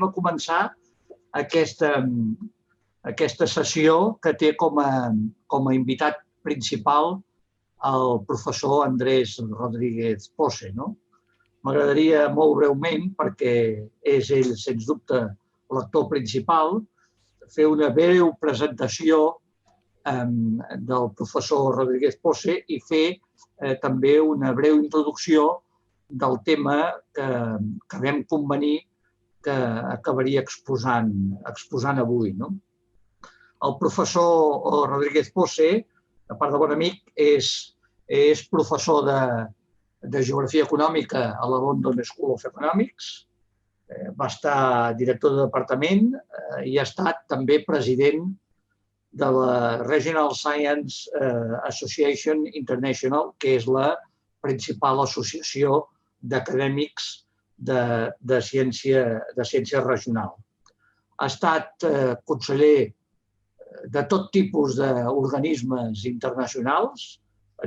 a començar aquesta sessió que té com a invitat principal el professor Andrés Rodríguez Posse. M'agradaria molt breument, perquè és ell, sens dubte, l'actor principal, fer una breu presentació del professor Rodríguez Posse i fer també una breu introducció del tema que vam convenir que acabaria exposant avui. El professor Rodríguez Posse, a part de bon amic, és professor de Geografia Econòmica a la London School of Economics, va estar director de departament i ha estat també president de la Regional Science Association International, que és la principal associació d'acadèmics de ciència regional. Ha estat conseller de tot tipus d'organismes internacionals,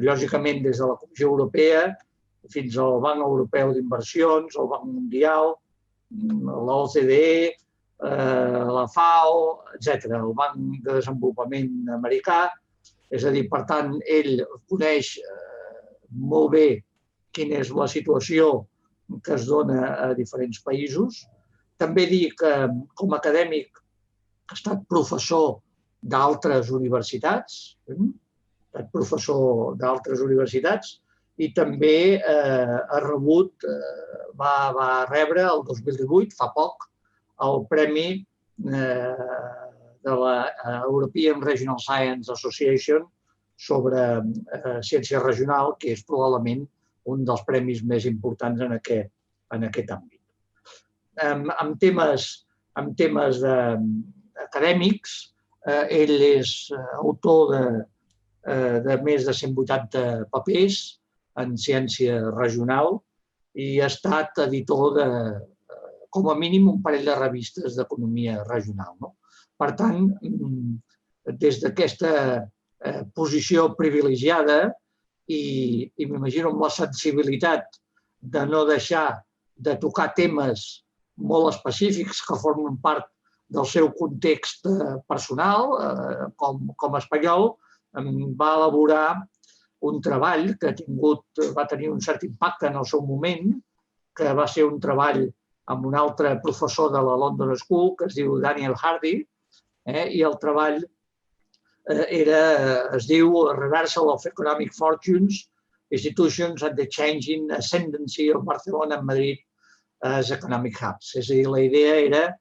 lògicament des de la Comissió Europea fins al Banc Europeu d'Inversions, el Banc Mundial, l'OCDE, la FAO, etc., el Banc de Desenvolupament Americà. És a dir, per tant, ell coneix molt bé quina és la situació que es dona a diferents països. També dir que, com a acadèmic, ha estat professor d'altres universitats, i també va rebre el 2018, fa poc, el premi de la European Regional Science Association sobre ciència regional, que és probablement un dels premis més importants en aquest àmbit. En temes acadèmics, ell és autor de més de 180 papers en ciència regional i ha estat editor de, com a mínim, un parell de revistes d'economia regional. Per tant, des d'aquesta posició privilegiada i m'imagino amb la sensibilitat de no deixar de tocar temes molt específics que formen part del seu context personal, com a espanyol, va elaborar un treball que va tenir un cert impacte en el seu moment, que va ser un treball amb un altre professor de la London School, que es diu Daniel Hardy, i el treball es diu Reversal of Economic Fortunes, Institutions and the Changing Ascendancy of Barcelona and Madrid as Economic Hubs. És a dir, la idea era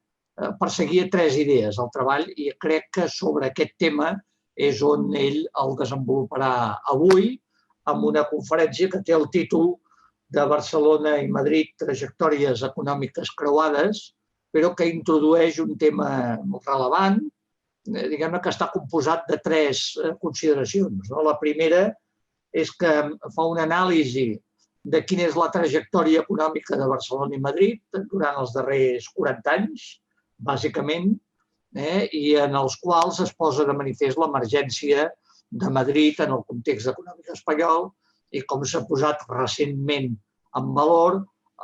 perseguir 3 idees al treball i crec que sobre aquest tema és on ell el desenvoluparà avui amb una conferència que té el títol de Barcelona i Madrid, trajectòries econòmiques creuades, però que introdueix un tema molt rellevant, diguem-ne que està composat de 3 consideracions. La primera és que fa una anàlisi de quina és la trajectòria econòmica de Barcelona i Madrid durant els darrers 40 anys, bàsicament, i en els quals es posa de manifest l'emergència de Madrid en el context econòmic espanyol i com s'ha posat recentment en valor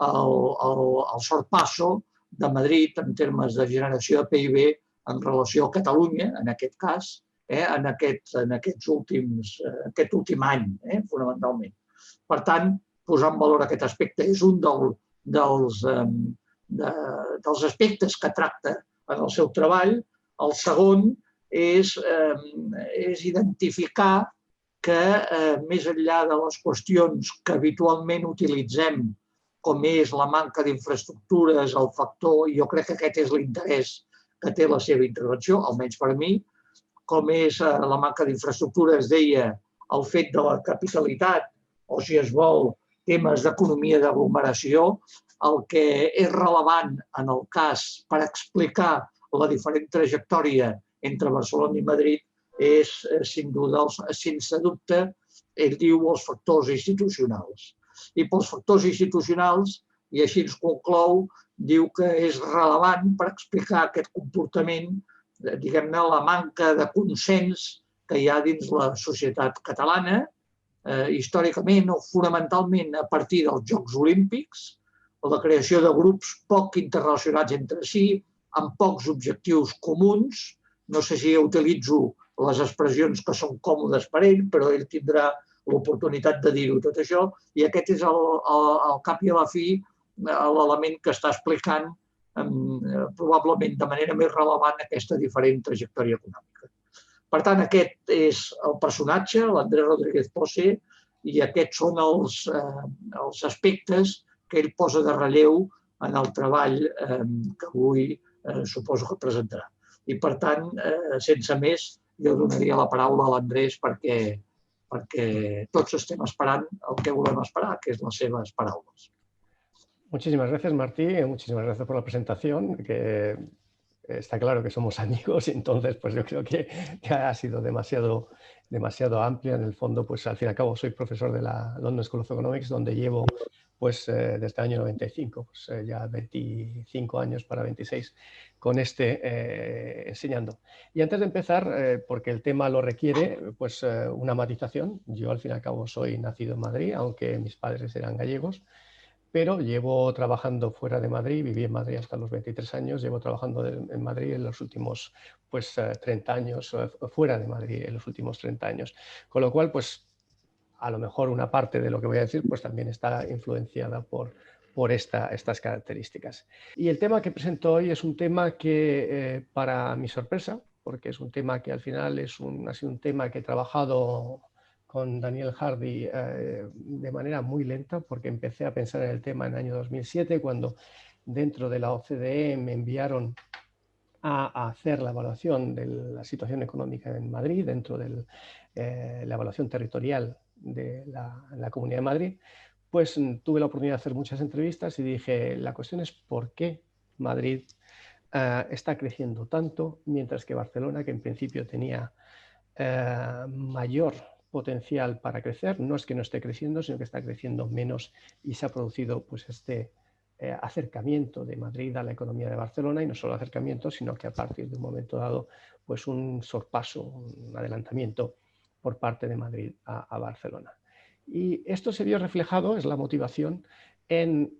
el sorpasso de Madrid en termes de generació de PIB en relació a Catalunya, en aquest cas, en aquest últim any, fonamentalment. Per tant, posar en valor aquest aspecte és un dels aspectes que tracta en el seu treball. El segon és identificar que, més enllà de les qüestions que habitualment utilitzem, com és la manca d'infraestructures, el factor, i jo crec que aquest és l'interès que té la seva intervenció, almenys per a mi, com és la manca d'infraestructures, deia, el fet de la capitalitat, o si es vol, temes d'economia d'aglomeració, el que és rellevant en el cas per explicar la diferent trajectòria entre Barcelona i Madrid és, sense dubte, ell diu els factors institucionals. I pels factors institucionals, i així ens conclou, diu que és rellevant per explicar aquest comportament, diguem-ne, la manca de consens que hi ha dins la societat catalana, històricament o fonamentalment a partir dels Jocs Olímpics, la creació de grups poc interrelacionats entre si, amb pocs objectius comuns. No sé si utilitzo les expressions que són còmodes per ell, però ell tindrà l'oportunitat de dir-ho tot això, i aquest és al cap i a la fi l'element que està explicant probablement de manera més relevant aquesta diferent trajectòria econòmica. Per tant, aquest és el personatge, l'Andrés Rodríguez Posse, i aquests són els aspectes que ell posa de relleu en el treball que avui suposo que presentarà. I, per tant, sense més, jo donaria la paraula a l'Andrés perquè tots estem esperant el que volem esperar, que és les seves paraules. Muchísimas gracias, Martí. Muchísimas gracias por la presentación, que está claro que somos amigos y entonces pues yo creo que ha sido demasiado amplia. En el fondo, pues al fin y al cabo soy profesor de la London School of Economics, donde llevo pues desde el año 95, pues ya 25 años para 26 con enseñando. Y antes de empezar, porque el tema lo requiere, pues una matización. Yo al fin y al cabo soy nacido en Madrid, aunque mis padres eran gallegos. Pero llevo trabajando fuera de Madrid, viví en Madrid hasta los 23 años, llevo trabajando en Madrid en los últimos 30 años, fuera de Madrid en los últimos 30 años. Con lo cual, pues a lo mejor una parte de lo que voy a decir pues también está influenciada por estas características. Y el tema que presento hoy es un tema que, para mi sorpresa, porque es un tema que al final ha sido un tema que he trabajado con Daniel Hardy de manera muy lenta, porque empecé a pensar en el tema en el año 2007, cuando dentro de la OCDE me enviaron a hacer la evaluación de la situación económica en Madrid, dentro de la evaluación territorial de la Comunidad de Madrid. Pues tuve la oportunidad de hacer muchas entrevistas y dije, la cuestión es por qué Madrid está creciendo tanto, mientras que Barcelona, que en principio tenía mayor potencial para crecer, no es que no esté creciendo, sino que está creciendo menos, y se ha producido pues este acercamiento de Madrid a la economía de Barcelona, y no solo acercamiento, sino que a partir de un momento dado pues un sorpaso, un adelantamiento por parte de Madrid a Barcelona. Y esto se vio reflejado, es la motivación, en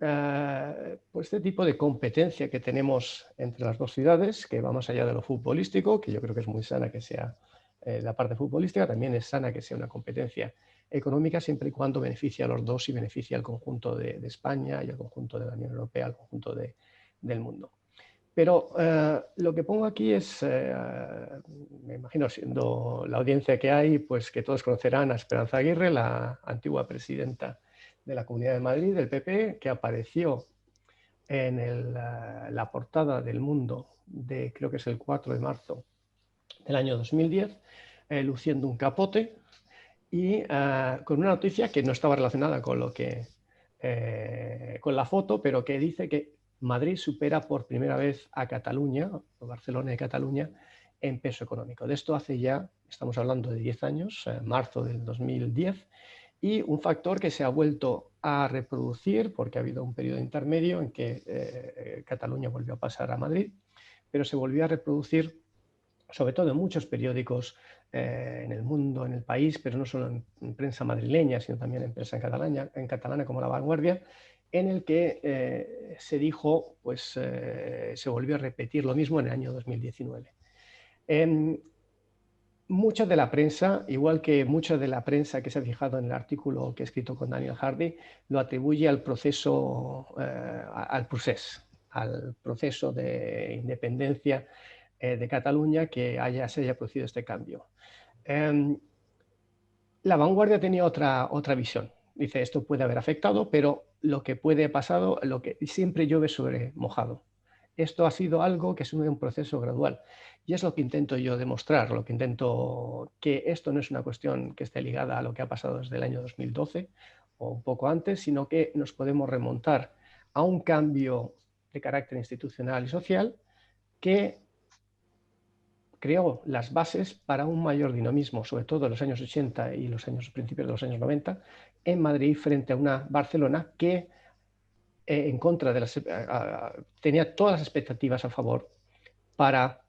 pues este tipo de competencia que tenemos entre las dos ciudades, que va más allá de lo futbolístico, que yo creo que es muy sana que sea la parte futbolística. También es sana que sea una competencia económica, siempre y cuando beneficie a los dos y beneficie al conjunto de España y al conjunto de la Unión Europea, al conjunto del mundo. Pero lo que pongo aquí es, me imagino, siendo la audiencia que hay, pues que todos conocerán a Esperanza Aguirre, la antigua presidenta de la Comunidad de Madrid, del PP, que apareció en la portada del Mundo de, creo que es el 4 de marzo del año 2010, luciendo un capote y con una noticia que no estaba relacionada con con la foto, pero que dice que Madrid supera por primera vez a Cataluña, o Barcelona y Cataluña, en peso económico. De esto hace ya, estamos hablando de 10 años, marzo del 2010, y un factor que se ha vuelto a reproducir porque ha habido un periodo intermedio en que Cataluña volvió a pasar a Madrid, pero se volvió a reproducir sobre todo en muchos periódicos en el mundo, en el país, pero no solo en prensa madrileña, sino también en prensa en catalana como La Vanguardia, en el que se dijo, pues se volvió a repetir lo mismo en el año 2019. Mucha de la prensa, igual que mucha de la prensa que se ha fijado en el artículo que he escrito con Daniel Hardy, lo atribuye al proceso, al procés, al proceso de independencia de Cataluña, que se haya producido este cambio. La Vanguardia tenía otra visión. Dice, esto puede haber afectado, pero lo que puede pasado, lo que siempre llueve sobre mojado. Esto ha sido algo que es un proceso gradual. Y es lo que intento yo demostrar, que esto no es una cuestión que esté ligada a lo que ha pasado desde el año 2012 o un poco antes, sino que nos podemos remontar a un cambio de carácter institucional y social que creó las bases para un mayor dinamismo, sobre todo en los años 80 y principios de los años 90, en Madrid, frente a una Barcelona que en contra de tenía todas las expectativas a favor para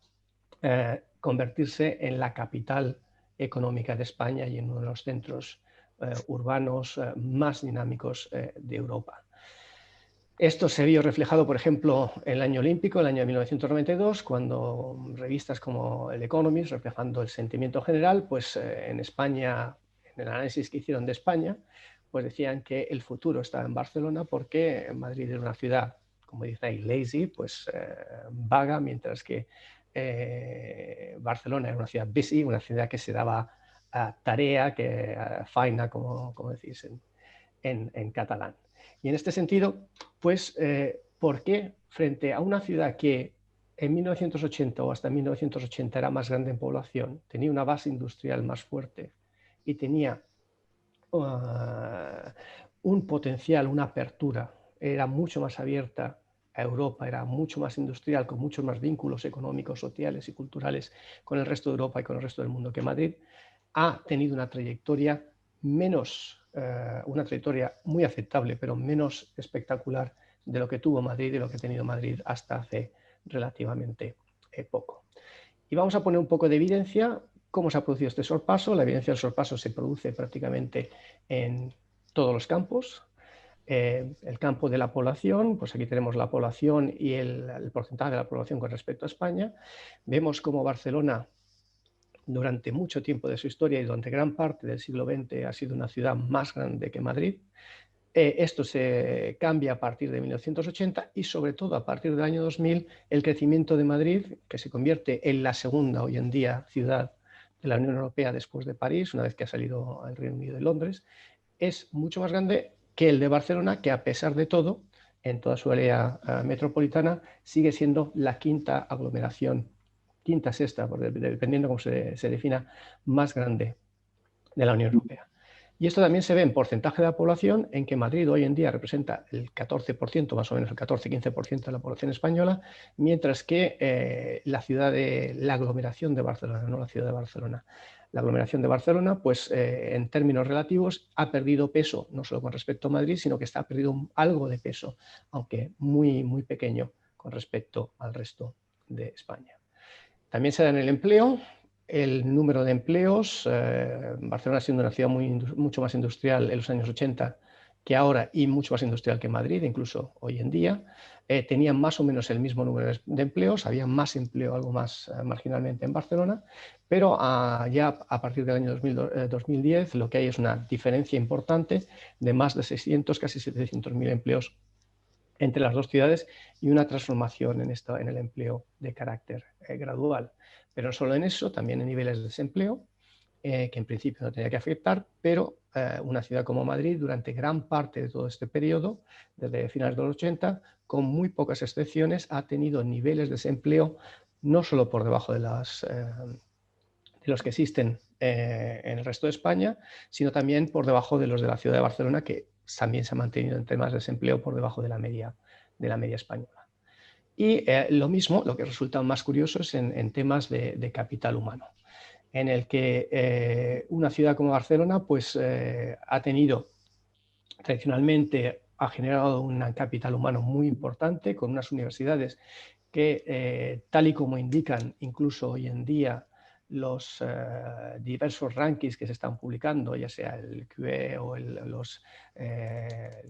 convertirse en la capital económica de España y en uno de los centros urbanos más dinámicos de Europa. Esto se vio reflejado, por ejemplo, en el año olímpico, el año de 1992, cuando revistas como El Economist, reflejando el sentimiento general, pues en España, en el análisis que hicieron de España, pues decían que el futuro estaba en Barcelona porque Madrid era una ciudad, como dice ahí, lazy, pues vaga, mientras que Barcelona era una ciudad busy, una ciudad que se daba tarea, faena, como decís en catalán. Y en este sentido, pues, ¿por qué frente a una ciudad que en 1980 o hasta 1980 era más grande en población, tenía una base industrial más fuerte y tenía un potencial, una apertura, era mucho más abierta a Europa, era mucho más industrial, con muchos más vínculos económicos, sociales y culturales con el resto de Europa y con el resto del mundo que Madrid, ha tenido una trayectoria una trayectoria muy aceptable, pero menos espectacular de lo que tuvo Madrid y lo que ha tenido Madrid hasta hace relativamente poco. Y vamos a poner un poco de evidencia cómo se ha producido este sorpaso. La evidencia del sorpaso se produce prácticamente en todos los campos. El campo de la población, pues aquí tenemos la población y el porcentaje de la población con respecto a España. Vemos cómo Barcelona, durante mucho tiempo de su historia y durante gran parte del siglo XX, ha sido una ciudad más grande que Madrid. Esto se cambia a partir de 1980 y sobre todo a partir del año 2000 el crecimiento de Madrid, que se convierte en la segunda hoy en día ciudad de la Unión Europea después de París, una vez que ha salido el Reino Unido de Londres, es mucho más grande que el de Barcelona, que a pesar de todo, en toda su área metropolitana, sigue siendo la quinta aglomeración, quinta, sexta, dependiendo cómo se defina, más grande de la Unión Europea. Y esto también se ve en porcentaje de la población, en que Madrid hoy en día representa el 14%, más o menos el 14-15% de la población española, mientras que la aglomeración de Barcelona, no la ciudad de Barcelona, la aglomeración de Barcelona, pues en términos relativos ha perdido peso, no solo con respecto a Madrid, sino que está perdido algo de peso, aunque muy, muy pequeño con respecto al resto de España. También se da en el empleo. El número de empleos, Barcelona siendo una ciudad mucho más industrial en los años 80 que ahora y mucho más industrial que Madrid, incluso hoy en día, tenía más o menos el mismo número de empleos, había más empleo, algo más marginalmente en Barcelona, pero ya a partir del año 2010 lo que hay es una diferencia importante de más de 600, casi 700.000 empleos entre las dos ciudades y una transformación en el empleo de carácter gradual. Pero no solo en eso, también en niveles de desempleo, que en principio no tenía que afectar, pero una ciudad como Madrid durante gran parte de todo este periodo, desde finales de los 80, con muy pocas excepciones, ha tenido niveles de desempleo no solo por debajo de los que existen en el resto de España, sino también por debajo de los de la ciudad de Barcelona, que también se ha mantenido en temas de desempleo por debajo de la media española. Y lo mismo, lo que resulta más curioso es en temas de capital humano, en el que una ciudad como Barcelona pues, ha tenido tradicionalmente, ha generado un capital humano muy importante con unas universidades que, tal y como indican incluso hoy en día los diversos rankings que se están publicando, ya sea el QE o el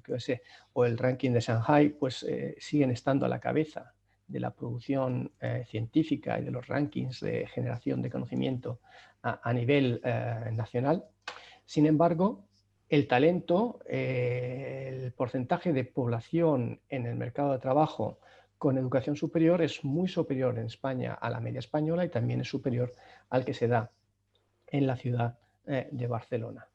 QS o el ranking de Shanghai, pues siguen estando a la cabeza de la producción científica y de los rankings de generación de conocimiento a nivel nacional. Sin embargo, el talento, el porcentaje de población en el mercado de trabajo con educación superior es muy superior en España a la media española y también es superior al que se da en la ciudad de Barcelona.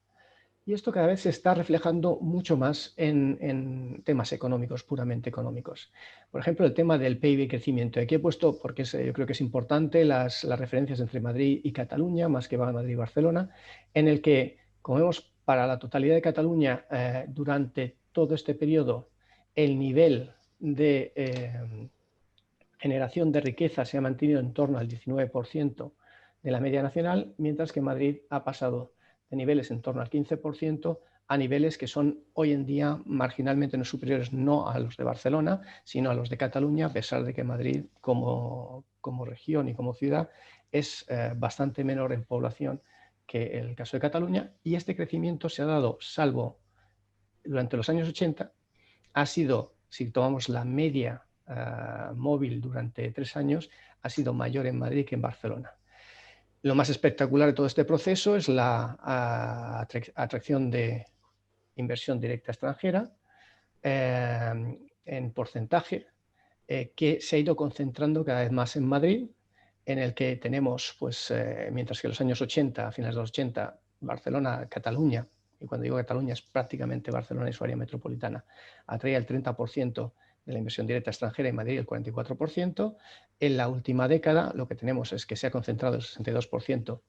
Y esto cada vez se está reflejando mucho más en temas económicos, puramente económicos. Por ejemplo, el tema del PIB y crecimiento. Aquí he puesto, porque yo creo que es importante, las referencias entre Madrid y Cataluña, más que Madrid y Barcelona, en el que, como vemos, para la totalidad de Cataluña, durante todo este periodo, el nivel de generación de riqueza se ha mantenido en torno al 19% de la media nacional, mientras que Madrid ha pasado de niveles en torno al 15% a niveles que son hoy en día marginalmente no superiores no a los de Barcelona, sino a los de Cataluña, a pesar de que Madrid como región y como ciudad es bastante menor en población que el caso de Cataluña, y este crecimiento se ha dado, salvo durante los años 80, ha sido si tomamos la media móvil durante 3 años, ha sido mayor en Madrid que en Barcelona. Lo más espectacular de todo este proceso es la atracción de inversión directa extranjera en porcentaje que se ha ido concentrando cada vez más en Madrid, en el que tenemos, pues, mientras que en los años 80, a finales de los 80, Barcelona, Cataluña, y cuando digo Cataluña es prácticamente Barcelona y su área metropolitana, atraía el 30% de la inversión directa extranjera y Madrid el 44%. En la última década lo que tenemos es que se ha concentrado el 62%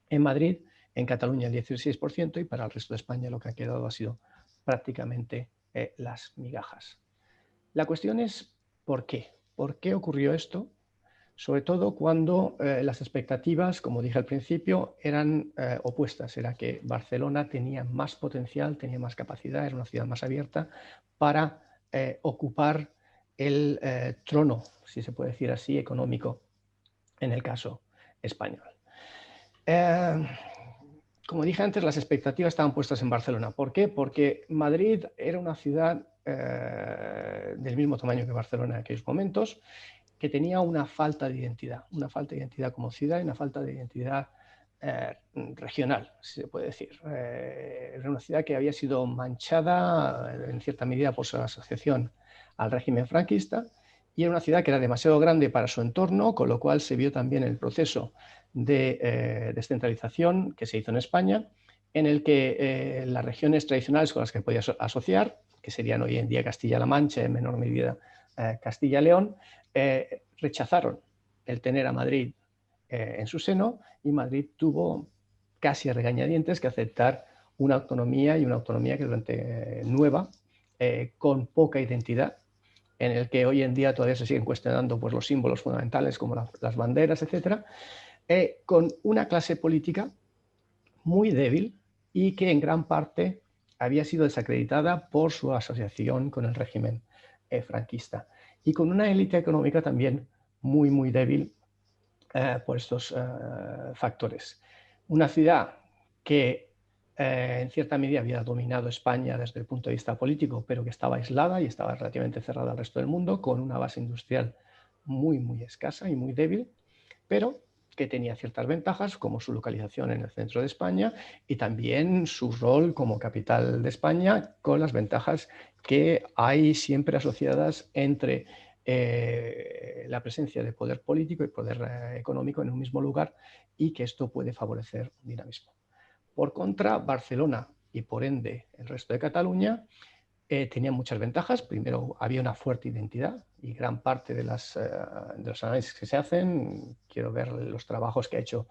en Madrid, en Cataluña el 16% y para el resto de España lo que ha quedado ha sido prácticamente las migajas. La cuestión es ¿por qué? ¿Por qué ocurrió esto? Sobre todo cuando las expectativas, como dije al principio, eran opuestas. Era que Barcelona tenía más potencial, tenía más capacidad, era una ciudad más abierta para ocupar el trono, si se puede decir así, económico, en el caso español. Como dije antes, las expectativas estaban puestas en Barcelona. ¿Por qué? Porque Madrid era una ciudad del mismo tamaño que Barcelona en aquellos momentos, que tenía una falta de identidad como ciudad y una falta de identidad regional, si se puede decir. Era una ciudad que había sido manchada en cierta medida por su asociación al régimen franquista y era una ciudad que era demasiado grande para su entorno, con lo cual se vio también el proceso de descentralización que se hizo en España, en el que las regiones tradicionales con las que podía asociar, que serían hoy en día Castilla-La Mancha, en menor medida Castilla-León, rechazaron el tener a Madrid en su seno y Madrid tuvo casi a regañadientes que aceptar una autonomía y una autonomía que durante nueva, con poca identidad, en el que hoy en día todavía se siguen cuestionando pues, los símbolos fundamentales como las banderas, etcétera, con una clase política muy débil y que en gran parte había sido desacreditada por su asociación con el régimen franquista y con una élite económica también muy, muy débil por estos factores. Una ciudad que en cierta medida había dominado España desde el punto de vista político, pero que estaba aislada y estaba relativamente cerrada al resto del mundo, con una base industrial muy, muy escasa y muy débil, pero que tenía ciertas ventajas, como su localización en el centro de España y también su rol como capital de España, con las ventajas que hay siempre asociadas entre la presencia de poder político y poder económico en un mismo lugar y que esto puede favorecer un dinamismo. Por contra, Barcelona y por ende el resto de Cataluña tenían muchas ventajas. Primero, había una fuerte identidad y gran parte de los análisis que se hacen, quiero ver los trabajos que ha hecho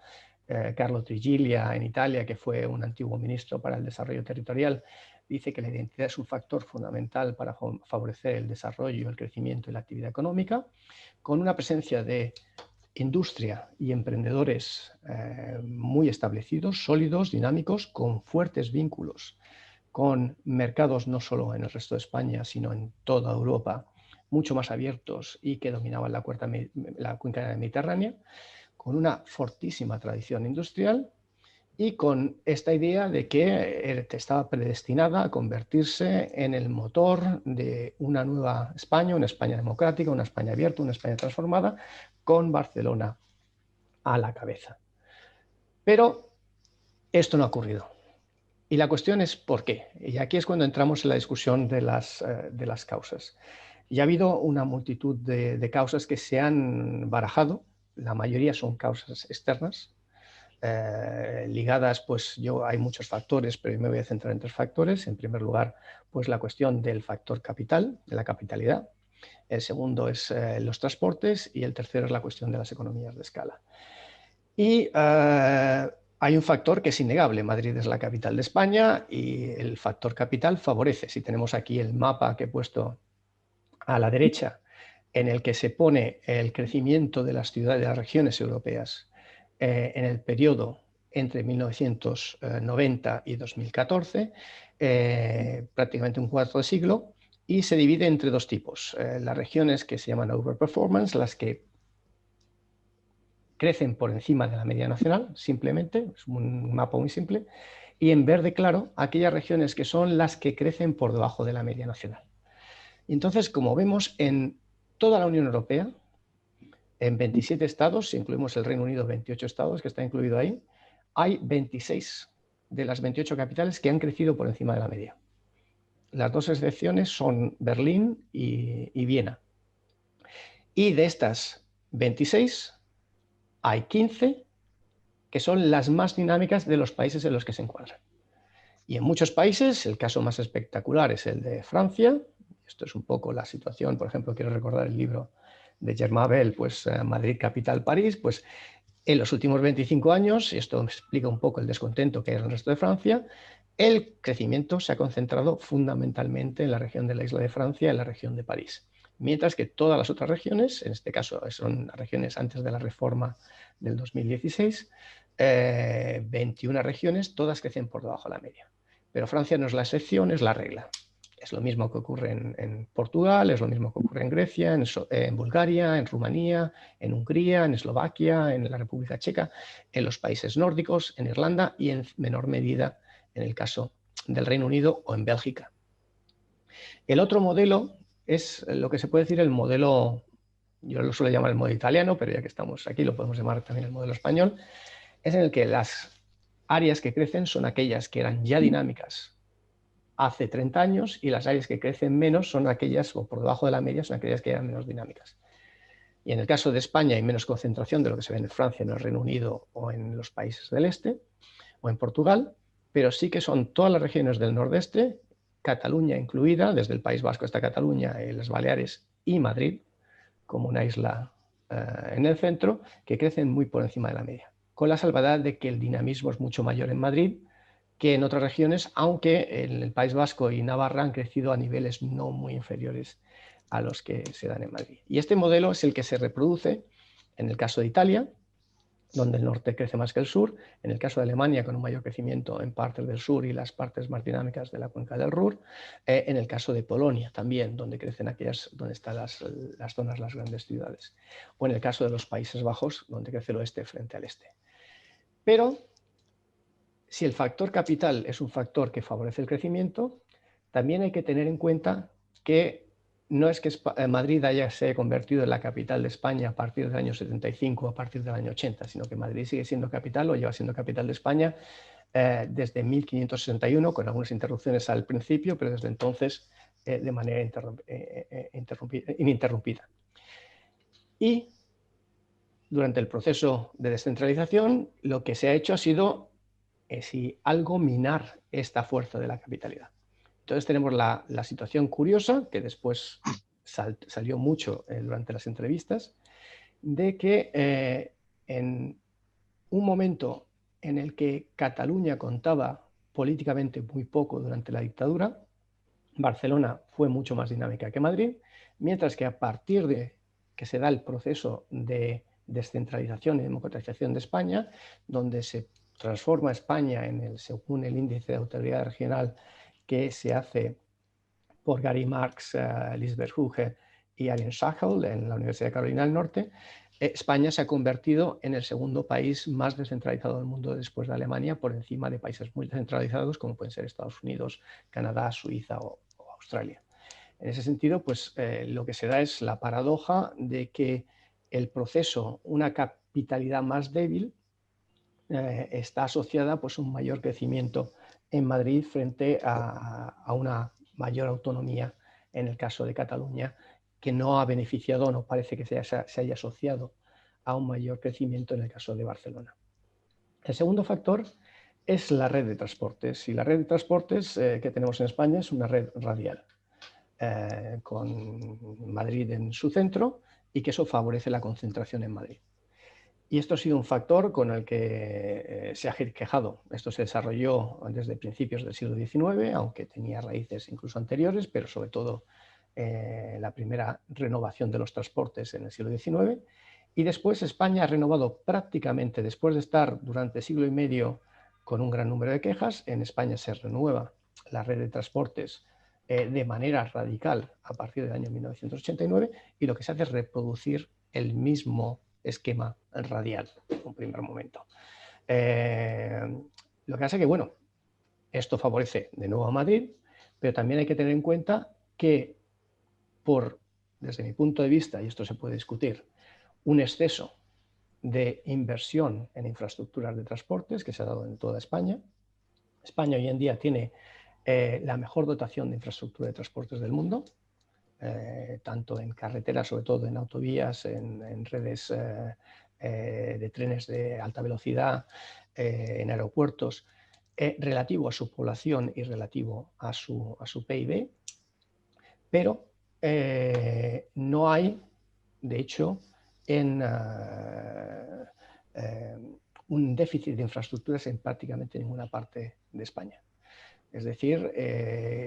Carlo Triglia en Italia, que fue un antiguo ministro para el desarrollo territorial, dice que la identidad es un factor fundamental para favorecer el desarrollo, el crecimiento y la actividad económica, con una presencia de industria y emprendedores muy establecidos, sólidos, dinámicos, con fuertes vínculos con mercados no solo en el resto de España, sino en toda Europa, mucho más abiertos y que dominaban la cuenca mediterránea, con una fortísima tradición industrial y con esta idea de que estaba predestinada a convertirse en el motor de una nueva España, una España democrática, una España abierta, una España transformada, con Barcelona a la cabeza. Pero esto no ha ocurrido. Y la cuestión es ¿por qué? Y aquí es cuando entramos en la discusión de las causas. Y ha habido una multitud de causas que se han barajado, la mayoría son causas externas, ligadas, pues hay muchos factores, pero yo me voy a centrar en 3 factores. En primer lugar, pues la cuestión del factor capital, de la capitalidad. El segundo es los transportes y el tercero es la cuestión de las economías de escala. Y hay un factor que es innegable. Madrid es la capital de España y el factor capital favorece. Si tenemos aquí el mapa que he puesto a la derecha, en el que se pone el crecimiento de las ciudades, de las regiones europeas en el periodo entre 1990 y 2014, prácticamente un cuarto de siglo, y se divide entre 2 tipos. Las regiones que se llaman overperformance, las que crecen por encima de la media nacional, simplemente, es un mapa muy simple, y en verde claro, aquellas regiones que son las que crecen por debajo de la media nacional. Y entonces, como vemos, en toda la Unión Europea, en 27 estados, si incluimos el Reino Unido, 28 estados que está incluido ahí, hay 26 de las 28 capitales que han crecido por encima de la media. Las dos excepciones son Berlín y Viena. Y de estas 26, hay 15 que son las más dinámicas de los países en los que se encuadran. Y en muchos países, el caso más espectacular es el de Francia. Esto es un poco la situación, por ejemplo, quiero recordar el libro de Germain Bell, pues Madrid, capital, París, pues en los últimos 25 años, y esto explica un poco el descontento que hay en el resto de Francia, el crecimiento se ha concentrado fundamentalmente en la región de la isla de Francia, en la región de París. Mientras que todas las otras regiones, en este caso son regiones antes de la reforma del 2016, 21 regiones, todas crecen por debajo de la media. Pero Francia no es la excepción, es la regla. Es lo mismo que ocurre en Portugal, es lo mismo que ocurre en Grecia, en Bulgaria, en Rumanía, en Hungría, en Eslovaquia, en la República Checa, en los países nórdicos, en Irlanda y en menor medida en el caso del Reino Unido o en Bélgica. El otro modelo es lo que se puede decir el modelo, yo lo suelo llamar el modelo italiano, pero ya que estamos aquí lo podemos llamar también el modelo español, es en el que las áreas que crecen son aquellas que eran ya dinámicas hace 30 años y las áreas que crecen menos son aquellas, o por debajo de la media, son aquellas que eran menos dinámicas. Y en el caso de España hay menos concentración de lo que se ve en Francia, en el Reino Unido o en los países del este o en Portugal, pero sí que son todas las regiones del nordeste, Cataluña incluida, desde el País Vasco hasta Cataluña, las Baleares y Madrid, como una isla en el centro, que crecen muy por encima de la media, con la salvedad de que el dinamismo es mucho mayor en Madrid que en otras regiones, aunque en el País Vasco y Navarra han crecido a niveles no muy inferiores a los que se dan en Madrid. Y este modelo es el que se reproduce en el caso de Italia, donde el norte crece más que el sur, en el caso de Alemania con un mayor crecimiento en partes del sur y las partes más dinámicas de la cuenca del Ruhr, en el caso de Polonia también, donde crecen aquellas, donde están las zonas, las grandes ciudades, o en el caso de los Países Bajos, donde crece el oeste frente al este. Pero si el factor capital es un factor que favorece el crecimiento, también hay que tener en cuenta que no es que Madrid se haya convertido en la capital de España a partir del año 75 o a partir del año 80, sino que Madrid sigue siendo capital o lleva siendo capital de España desde 1561, con algunas interrupciones al principio, pero desde entonces de manera ininterrumpida. Y durante el proceso de descentralización, lo que se ha hecho ha sido si algo minar esta fuerza de la capitalidad. Entonces tenemos la situación curiosa, que después salió mucho durante las entrevistas, de que en un momento en el que Cataluña contaba políticamente muy poco durante la dictadura, Barcelona fue mucho más dinámica que Madrid, mientras que a partir de que se da el proceso de descentralización y democratización de España, donde se transforma España según el índice de autoridad regional que se hace por Gary Marx, Lisbeth Huge y Ariane Schachel en la Universidad de Carolina del Norte, España se ha convertido en el segundo país más descentralizado del mundo después de Alemania, por encima de países muy descentralizados como pueden ser Estados Unidos, Canadá, Suiza o Australia. En ese sentido, pues lo que se da es la paradoja de que el proceso, una capitalidad más débil, está asociada pues, a un mayor crecimiento en Madrid frente a una mayor autonomía en el caso de Cataluña, que no ha beneficiado, no parece que se haya asociado a un mayor crecimiento en el caso de Barcelona. El segundo factor es la red de transportes, y la red de transportes que tenemos en España es una red radial, con Madrid en su centro, y que eso favorece la concentración en Madrid. Y esto ha sido un factor con el que se ha quejado. Esto se desarrolló desde principios del siglo XIX, aunque tenía raíces incluso anteriores, pero sobre todo la primera renovación de los transportes en el siglo XIX. Y después España ha renovado prácticamente, después de estar durante siglo y medio con un gran número de quejas, en España se renueva la red de transportes de manera radical a partir del año 1989, y lo que se hace es reproducir el mismo esquema radial en un primer momento. Lo que pasa es que, bueno, esto favorece de nuevo a Madrid, pero también hay que tener en cuenta que desde mi punto de vista, y esto se puede discutir, un exceso de inversión en infraestructuras de transportes que se ha dado en toda España. España hoy en día tiene la mejor dotación de infraestructura de transportes del mundo, tanto en carreteras, sobre todo en autovías, en redes de trenes de alta velocidad, en aeropuertos, relativo a su población y relativo a su PIB, pero no hay, de hecho, un déficit de infraestructuras en prácticamente ninguna parte de España. Es decir,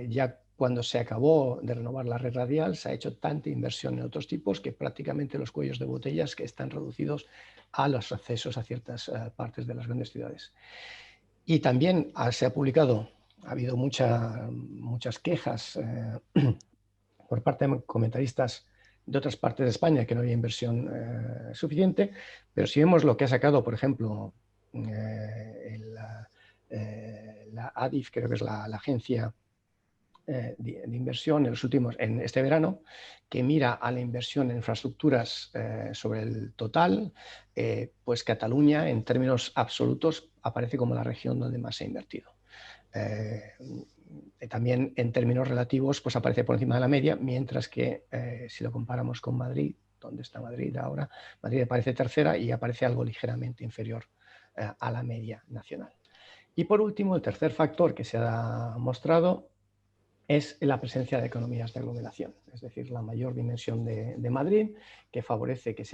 ya cuando se acabó de renovar la red radial, se ha hecho tanta inversión en otros tipos que prácticamente los cuellos de botellas que están reducidos a los accesos a ciertas partes de las grandes ciudades. Y también se ha publicado, ha habido muchas quejas por parte de comentaristas de otras partes de España que no había inversión suficiente, pero si vemos lo que ha sacado, por ejemplo, la ADIF, creo que es la agencia de inversión en este verano, que mira a la inversión en infraestructuras sobre el total, pues Cataluña en términos absolutos aparece como la región donde más se ha invertido. También en términos relativos pues aparece por encima de la media, mientras que si lo comparamos con Madrid, ¿dónde está Madrid ahora? Madrid aparece tercera y aparece algo ligeramente inferior a la media nacional. Y por último, el tercer factor que se ha mostrado es la presencia de economías de aglomeración, es decir, la mayor dimensión de Madrid, que favorece que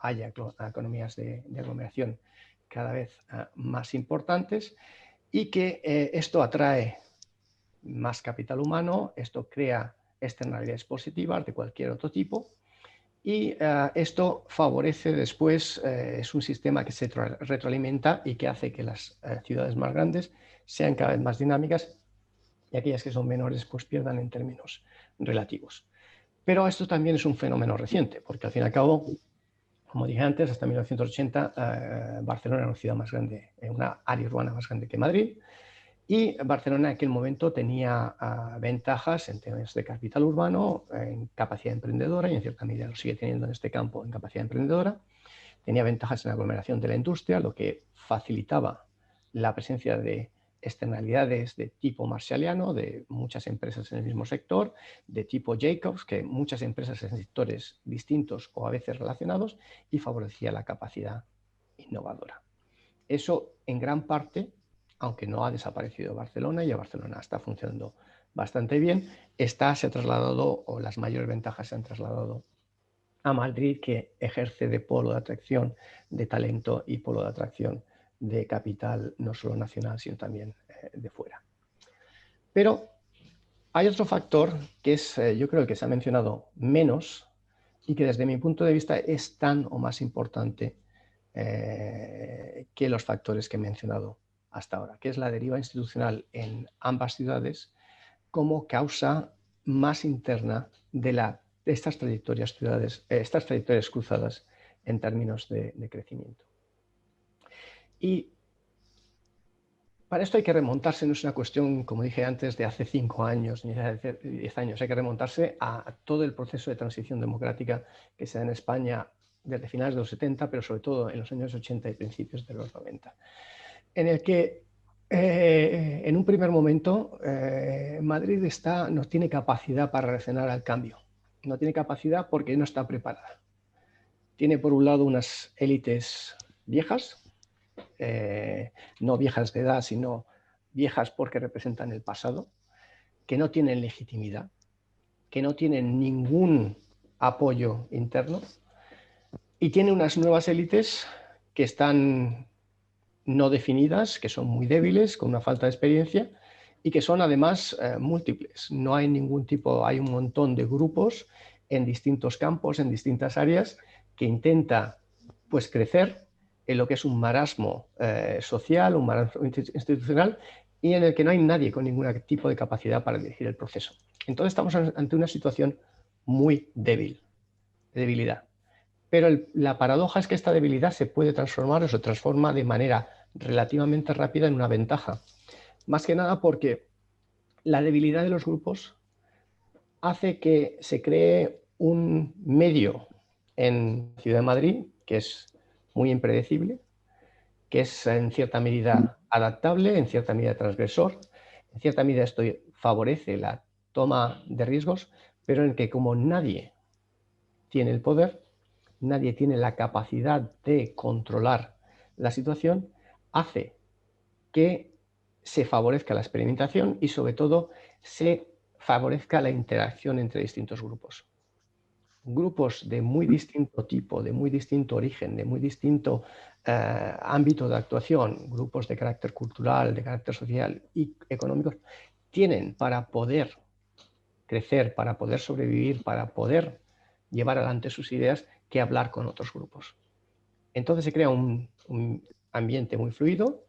haya economías de aglomeración cada vez más importantes y que esto atrae más capital humano, esto crea externalidades positivas de cualquier otro tipo y esto favorece después, es un sistema que se retroalimenta y que hace que las ciudades más grandes sean cada vez más dinámicas y aquellas que son menores pues pierdan en términos relativos. Pero esto también es un fenómeno reciente, porque al fin y al cabo, como dije antes, hasta 1980 Barcelona era una ciudad más grande, una área urbana más grande que Madrid, y Barcelona en aquel momento tenía ventajas en términos de capital urbano, en capacidad emprendedora, y en cierta medida lo sigue teniendo en este campo en capacidad emprendedora. Tenía ventajas en la aglomeración de la industria, lo que facilitaba la presencia de externalidades de tipo marshalliano, de muchas empresas en el mismo sector, de tipo Jacobs, que muchas empresas en sectores distintos o a veces relacionados, y favorecía la capacidad innovadora. Eso en gran parte, aunque no ha desaparecido Barcelona, y Barcelona está funcionando bastante bien, se ha trasladado, o las mayores ventajas se han trasladado a Madrid, que ejerce de polo de atracción de talento y polo de atracción de capital, no solo nacional, sino también de fuera. Pero hay otro factor que es, yo creo que se ha mencionado menos y que desde mi punto de vista es tan o más importante que los factores que he mencionado hasta ahora, que es la deriva institucional en ambas ciudades como causa más interna de estas trayectorias cruzadas en términos de crecimiento. Y para esto hay que remontarse, no es una cuestión, como dije antes, de hace 5 años ni de hace 10 años, hay que remontarse a todo el proceso de transición democrática que se da en España desde finales de los 70, pero sobre todo en los años 80 y principios de los 90, en el que en un primer momento Madrid no tiene capacidad para reaccionar al cambio, no tiene capacidad porque no está preparada. Tiene por un lado unas élites viejas, no viejas de edad, sino viejas porque representan el pasado, que no tienen legitimidad, que no tienen ningún apoyo interno, y tiene unas nuevas élites que están no definidas, que son muy débiles, con una falta de experiencia, y que son además múltiples. No hay ningún tipo, hay un montón de grupos en distintos campos, en distintas áreas, que intenta pues crecer en lo que es un marasmo social, un marasmo institucional, y en el que no hay nadie con ningún tipo de capacidad para dirigir el proceso. Entonces estamos ante una situación muy débil, de debilidad. Pero la paradoja es que esta debilidad se puede transformar o se transforma de manera relativamente rápida en una ventaja. Más que nada porque la debilidad de los grupos hace que se cree un medio en Ciudad de Madrid que es muy impredecible, que es en cierta medida adaptable, en cierta medida transgresor, en cierta medida esto favorece la toma de riesgos, pero en que como nadie tiene el poder, nadie tiene la capacidad de controlar la situación, hace que se favorezca la experimentación y sobre todo se favorezca la interacción entre distintos grupos. Grupos de muy distinto tipo, de muy distinto origen, de muy distinto ámbito de actuación, grupos de carácter cultural, de carácter social y económico, tienen para poder crecer, para poder sobrevivir, para poder llevar adelante sus ideas, que hablar con otros grupos. Entonces se crea un ambiente muy fluido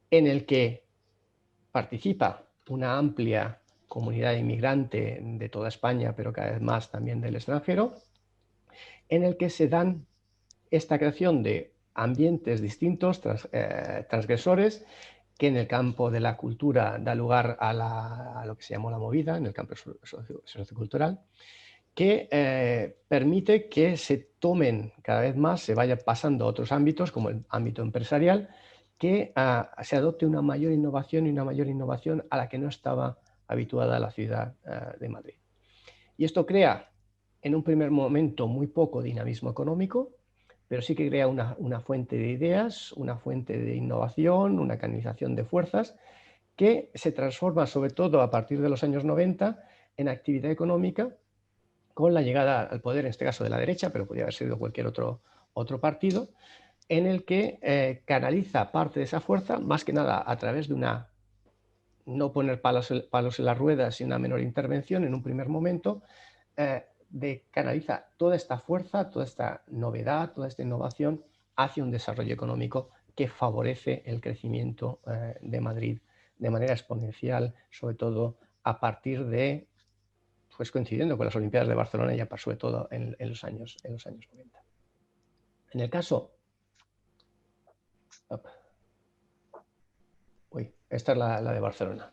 en el que participa una amplia comunidad inmigrante de toda España, pero cada vez más también del extranjero, en el que se dan esta creación de ambientes distintos, transgresores, que en el campo de la cultura da lugar a lo que se llamó la movida, en el campo sociocultural, que permite que se tomen cada vez más, se vaya pasando a otros ámbitos, como el ámbito empresarial, que se adopte una mayor innovación y una mayor innovación a la que no estaba habituada la ciudad de Madrid. Y esto crea, en un primer momento, muy poco dinamismo económico, pero sí que crea una fuente de ideas, una fuente de innovación, una canalización de fuerzas, que se transforma sobre todo a partir de los años 90 en actividad económica, con la llegada al poder, en este caso de la derecha, pero podría haber sido cualquier otro partido, en el que canaliza parte de esa fuerza, más que nada a través de no poner palos en las ruedas y una menor intervención en un primer momento, canaliza toda esta fuerza, toda esta novedad, toda esta innovación hacia un desarrollo económico que favorece el crecimiento de Madrid de manera exponencial, sobre todo a partir de, pues coincidiendo con las Olimpiadas de Barcelona, ya sobre todo en los años 90. En el caso... esta es la de Barcelona.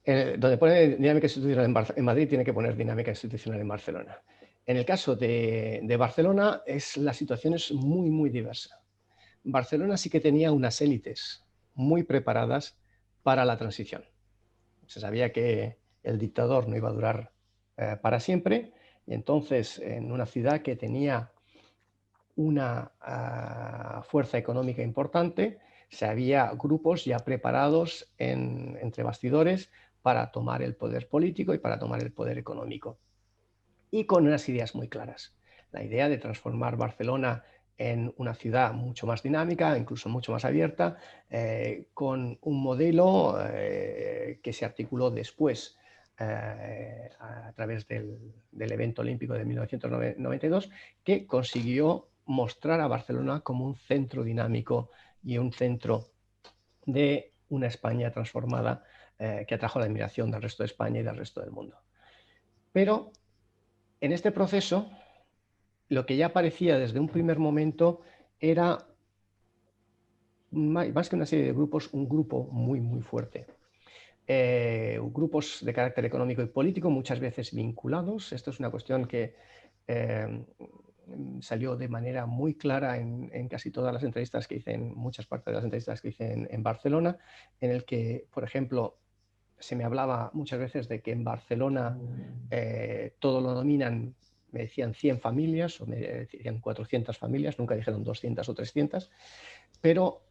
Donde pone dinámica institucional en Madrid, tiene que poner dinámica institucional en Barcelona. En el caso de Barcelona, la situación es muy, muy diversa. Barcelona sí que tenía unas élites muy preparadas para la transición. Se sabía que el dictador no iba a durar para siempre, y entonces en una ciudad que tenía una fuerza económica importante, había grupos ya preparados entre bastidores para tomar el poder político y para tomar el poder económico. Y con unas ideas muy claras. La idea de transformar Barcelona en una ciudad mucho más dinámica, incluso mucho más abierta, con un modelo que se articuló después a través del evento olímpico de 1992, que consiguió mostrar a Barcelona como un centro dinámico y un centro de una España transformada que atrajo la admiración del resto de España y del resto del mundo. Pero en este proceso, lo que ya parecía desde un primer momento era, más que una serie de grupos, un grupo muy, muy fuerte. Grupos de carácter económico y político, muchas veces vinculados. Esto es una cuestión que salió de manera muy clara en casi todas las entrevistas que hice, en muchas partes de las entrevistas que hice en Barcelona, en el que, por ejemplo, se me hablaba muchas veces de que en Barcelona todo lo dominan, me decían 100 familias o me decían 400 familias, nunca dijeron 200 o 300, pero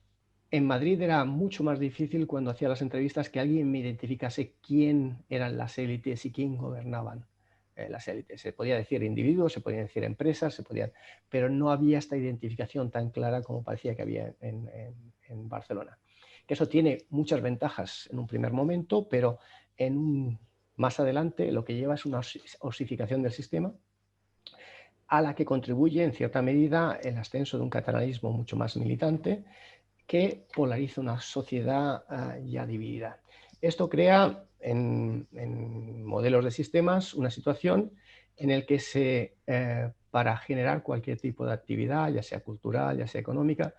en Madrid era mucho más difícil cuando hacía las entrevistas que alguien me identificase quién eran las élites y quién gobernaban las élites. Se podía decir individuos, se podían decir empresas, pero no había esta identificación tan clara como parecía que había en Barcelona. Que eso tiene muchas ventajas en un primer momento, pero más adelante lo que lleva es una osificación del sistema, a la que contribuye en cierta medida el ascenso de un catalanismo mucho más militante, que polariza una sociedad ya dividida. Esto crea en modelos de sistemas una situación en la que para generar cualquier tipo de actividad, ya sea cultural, ya sea económica,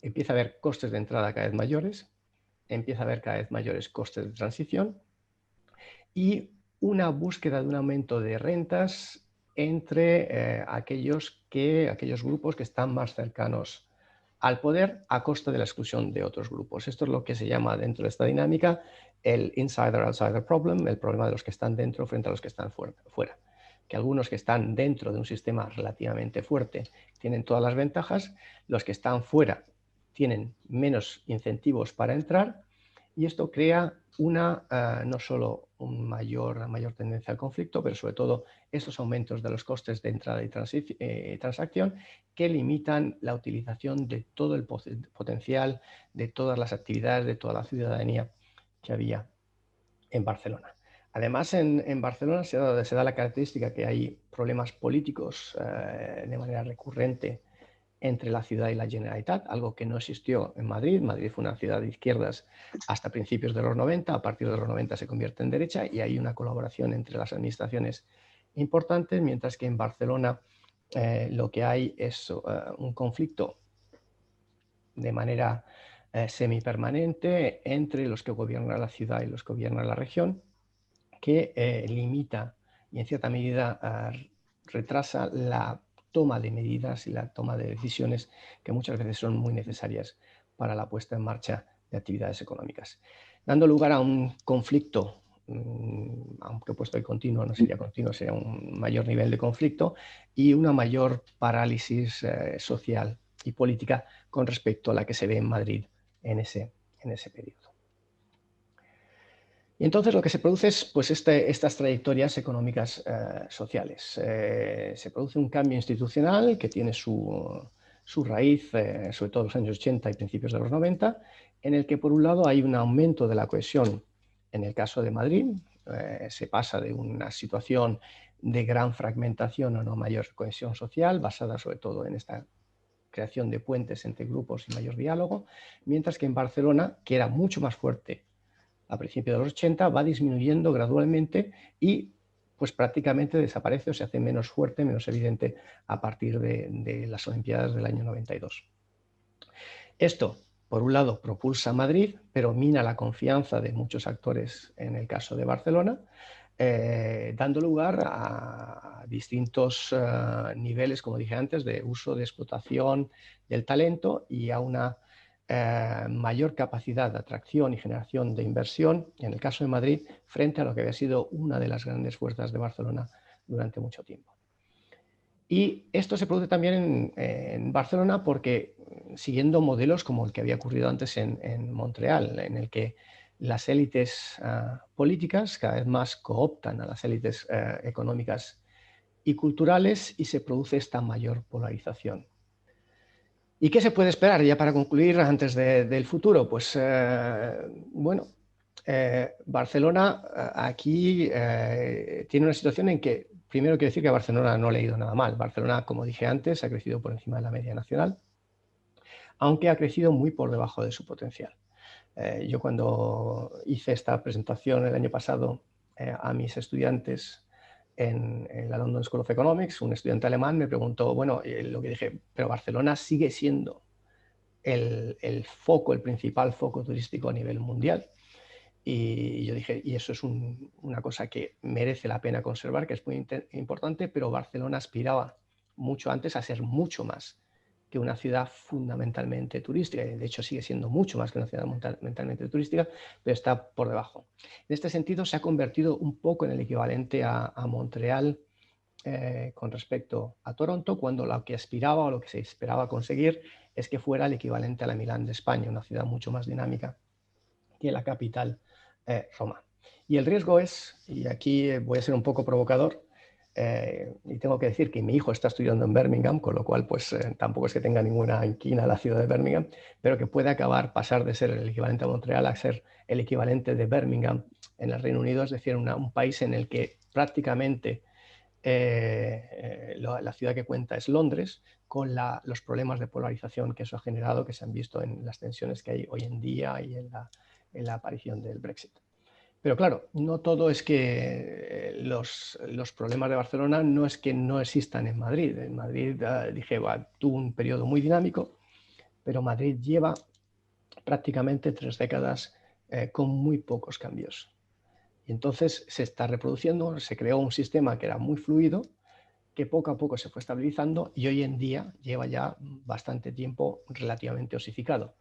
empieza a haber costes de entrada cada vez mayores, empieza a haber cada vez mayores costes de transición, y una búsqueda de un aumento de rentas entre aquellos grupos que están más cercanos al poder a costa de la exclusión de otros grupos. Esto es lo que se llama dentro de esta dinámica el insider-outsider problem, el problema de los que están dentro frente a los que están fuera. Que algunos que están dentro de un sistema relativamente fuerte tienen todas las ventajas, los que están fuera tienen menos incentivos para entrar, y esto crea no solo una mayor tendencia al conflicto, pero sobre todo estos aumentos de los costes de entrada y transacción que limitan la utilización de todo el potencial, de todas las actividades, de toda la ciudadanía que había en Barcelona. Además, en Barcelona se da la característica que hay problemas políticos de manera recurrente entre la ciudad y la Generalitat, algo que no existió en Madrid. Madrid fue una ciudad de izquierdas hasta principios de los 90, a partir de los 90 se convierte en derecha y hay una colaboración entre las administraciones importantes, mientras que en Barcelona lo que hay es un conflicto de manera semipermanente entre los que gobiernan la ciudad y los que gobiernan la región, que limita y en cierta medida retrasa la toma de medidas y la toma de decisiones que muchas veces son muy necesarias para la puesta en marcha de actividades económicas, dando lugar a un conflicto, aunque puesto el continuo no sería continuo, sería un mayor nivel de conflicto y una mayor parálisis social y política con respecto a la que se ve en Madrid en ese periodo. Y entonces lo que se produce es pues, estas trayectorias económicas sociales. Se produce un cambio institucional que tiene su raíz, sobre todo en los años 80 y principios de los 90, en el que por un lado hay un aumento de la cohesión. En el caso de Madrid, se pasa de una situación de gran fragmentación a una mayor cohesión social, basada sobre todo en esta creación de puentes entre grupos y mayor diálogo, mientras que en Barcelona, que era mucho más fuerte a principios de los 80, va disminuyendo gradualmente y pues prácticamente desaparece o se hace menos fuerte, menos evidente a partir de las Olimpiadas del año 92. Esto, por un lado, propulsa a Madrid, pero mina la confianza de muchos actores en el caso de Barcelona, dando lugar a distintos niveles, como dije antes, de uso, de explotación del talento y a una mayor capacidad de atracción y generación de inversión, en el caso de Madrid, frente a lo que había sido una de las grandes fuerzas de Barcelona durante mucho tiempo. Y esto se produce también en Barcelona porque, siguiendo modelos como el que había ocurrido antes en Montreal, en el que las élites políticas cada vez más cooptan a las élites económicas y culturales y se produce esta mayor polarización. ¿Y qué se puede esperar ya para concluir antes del futuro? Pues bueno, Barcelona aquí tiene una situación en que, primero quiero decir que a Barcelona no le ha ido nada mal. Barcelona, como dije antes, ha crecido por encima de la media nacional, aunque ha crecido muy por debajo de su potencial. Yo cuando hice esta presentación el año pasado a mis estudiantes en la London School of Economics, un estudiante alemán me preguntó, bueno, lo que dije, pero Barcelona sigue siendo el foco, el principal foco turístico a nivel mundial. Y yo dije, y eso es una cosa que merece la pena conservar, que es muy importante, pero Barcelona aspiraba mucho antes a ser mucho más que una ciudad fundamentalmente turística. De hecho, sigue siendo mucho más que una ciudad fundamentalmente turística, pero está por debajo. En este sentido, se ha convertido un poco en el equivalente a Montreal con respecto a Toronto, cuando lo que aspiraba o lo que se esperaba conseguir es que fuera el equivalente a la Milán de España, una ciudad mucho más dinámica que la capital Roma. Y el riesgo es, y aquí voy a ser un poco provocador, y tengo que decir que mi hijo está estudiando en Birmingham, con lo cual pues tampoco es que tenga ninguna inquina la ciudad de Birmingham, pero que puede pasar de ser el equivalente a Montreal a ser el equivalente de Birmingham en el Reino Unido, es decir, un país en el que prácticamente la ciudad que cuenta es Londres, con los problemas de polarización que eso ha generado, que se han visto en las tensiones que hay hoy en día y en la aparición del Brexit. Pero claro, no todo es que los problemas de Barcelona no es que no existan en Madrid. En Madrid, dije, tuvo un periodo muy dinámico, pero Madrid lleva prácticamente 3 décadas con muy pocos cambios. Y entonces se está reproduciendo, se creó un sistema que era muy fluido, que poco a poco se fue estabilizando y hoy en día lleva ya bastante tiempo relativamente osificado,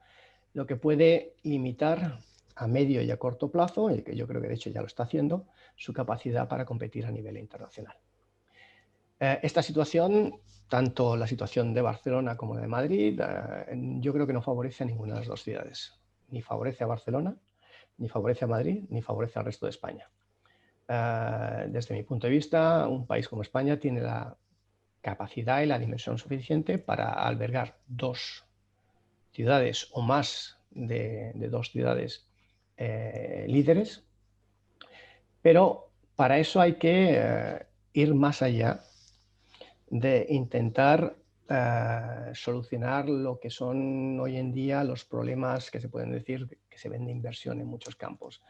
lo que puede limitar a medio y a corto plazo, y que yo creo que de hecho ya lo está haciendo, su capacidad para competir a nivel internacional. Esta situación, tanto la situación de Barcelona como la de Madrid, yo creo que no favorece a ninguna de las dos ciudades. Ni favorece a Barcelona, ni favorece a Madrid, ni favorece al resto de España. Desde mi punto de vista, un país como España tiene la capacidad y la dimensión suficiente para albergar dos ciudades o más de dos ciudades líderes, pero para eso hay que ir más allá de intentar solucionar lo que son hoy en día los problemas que se pueden decir que se ven de inversión en muchos campos.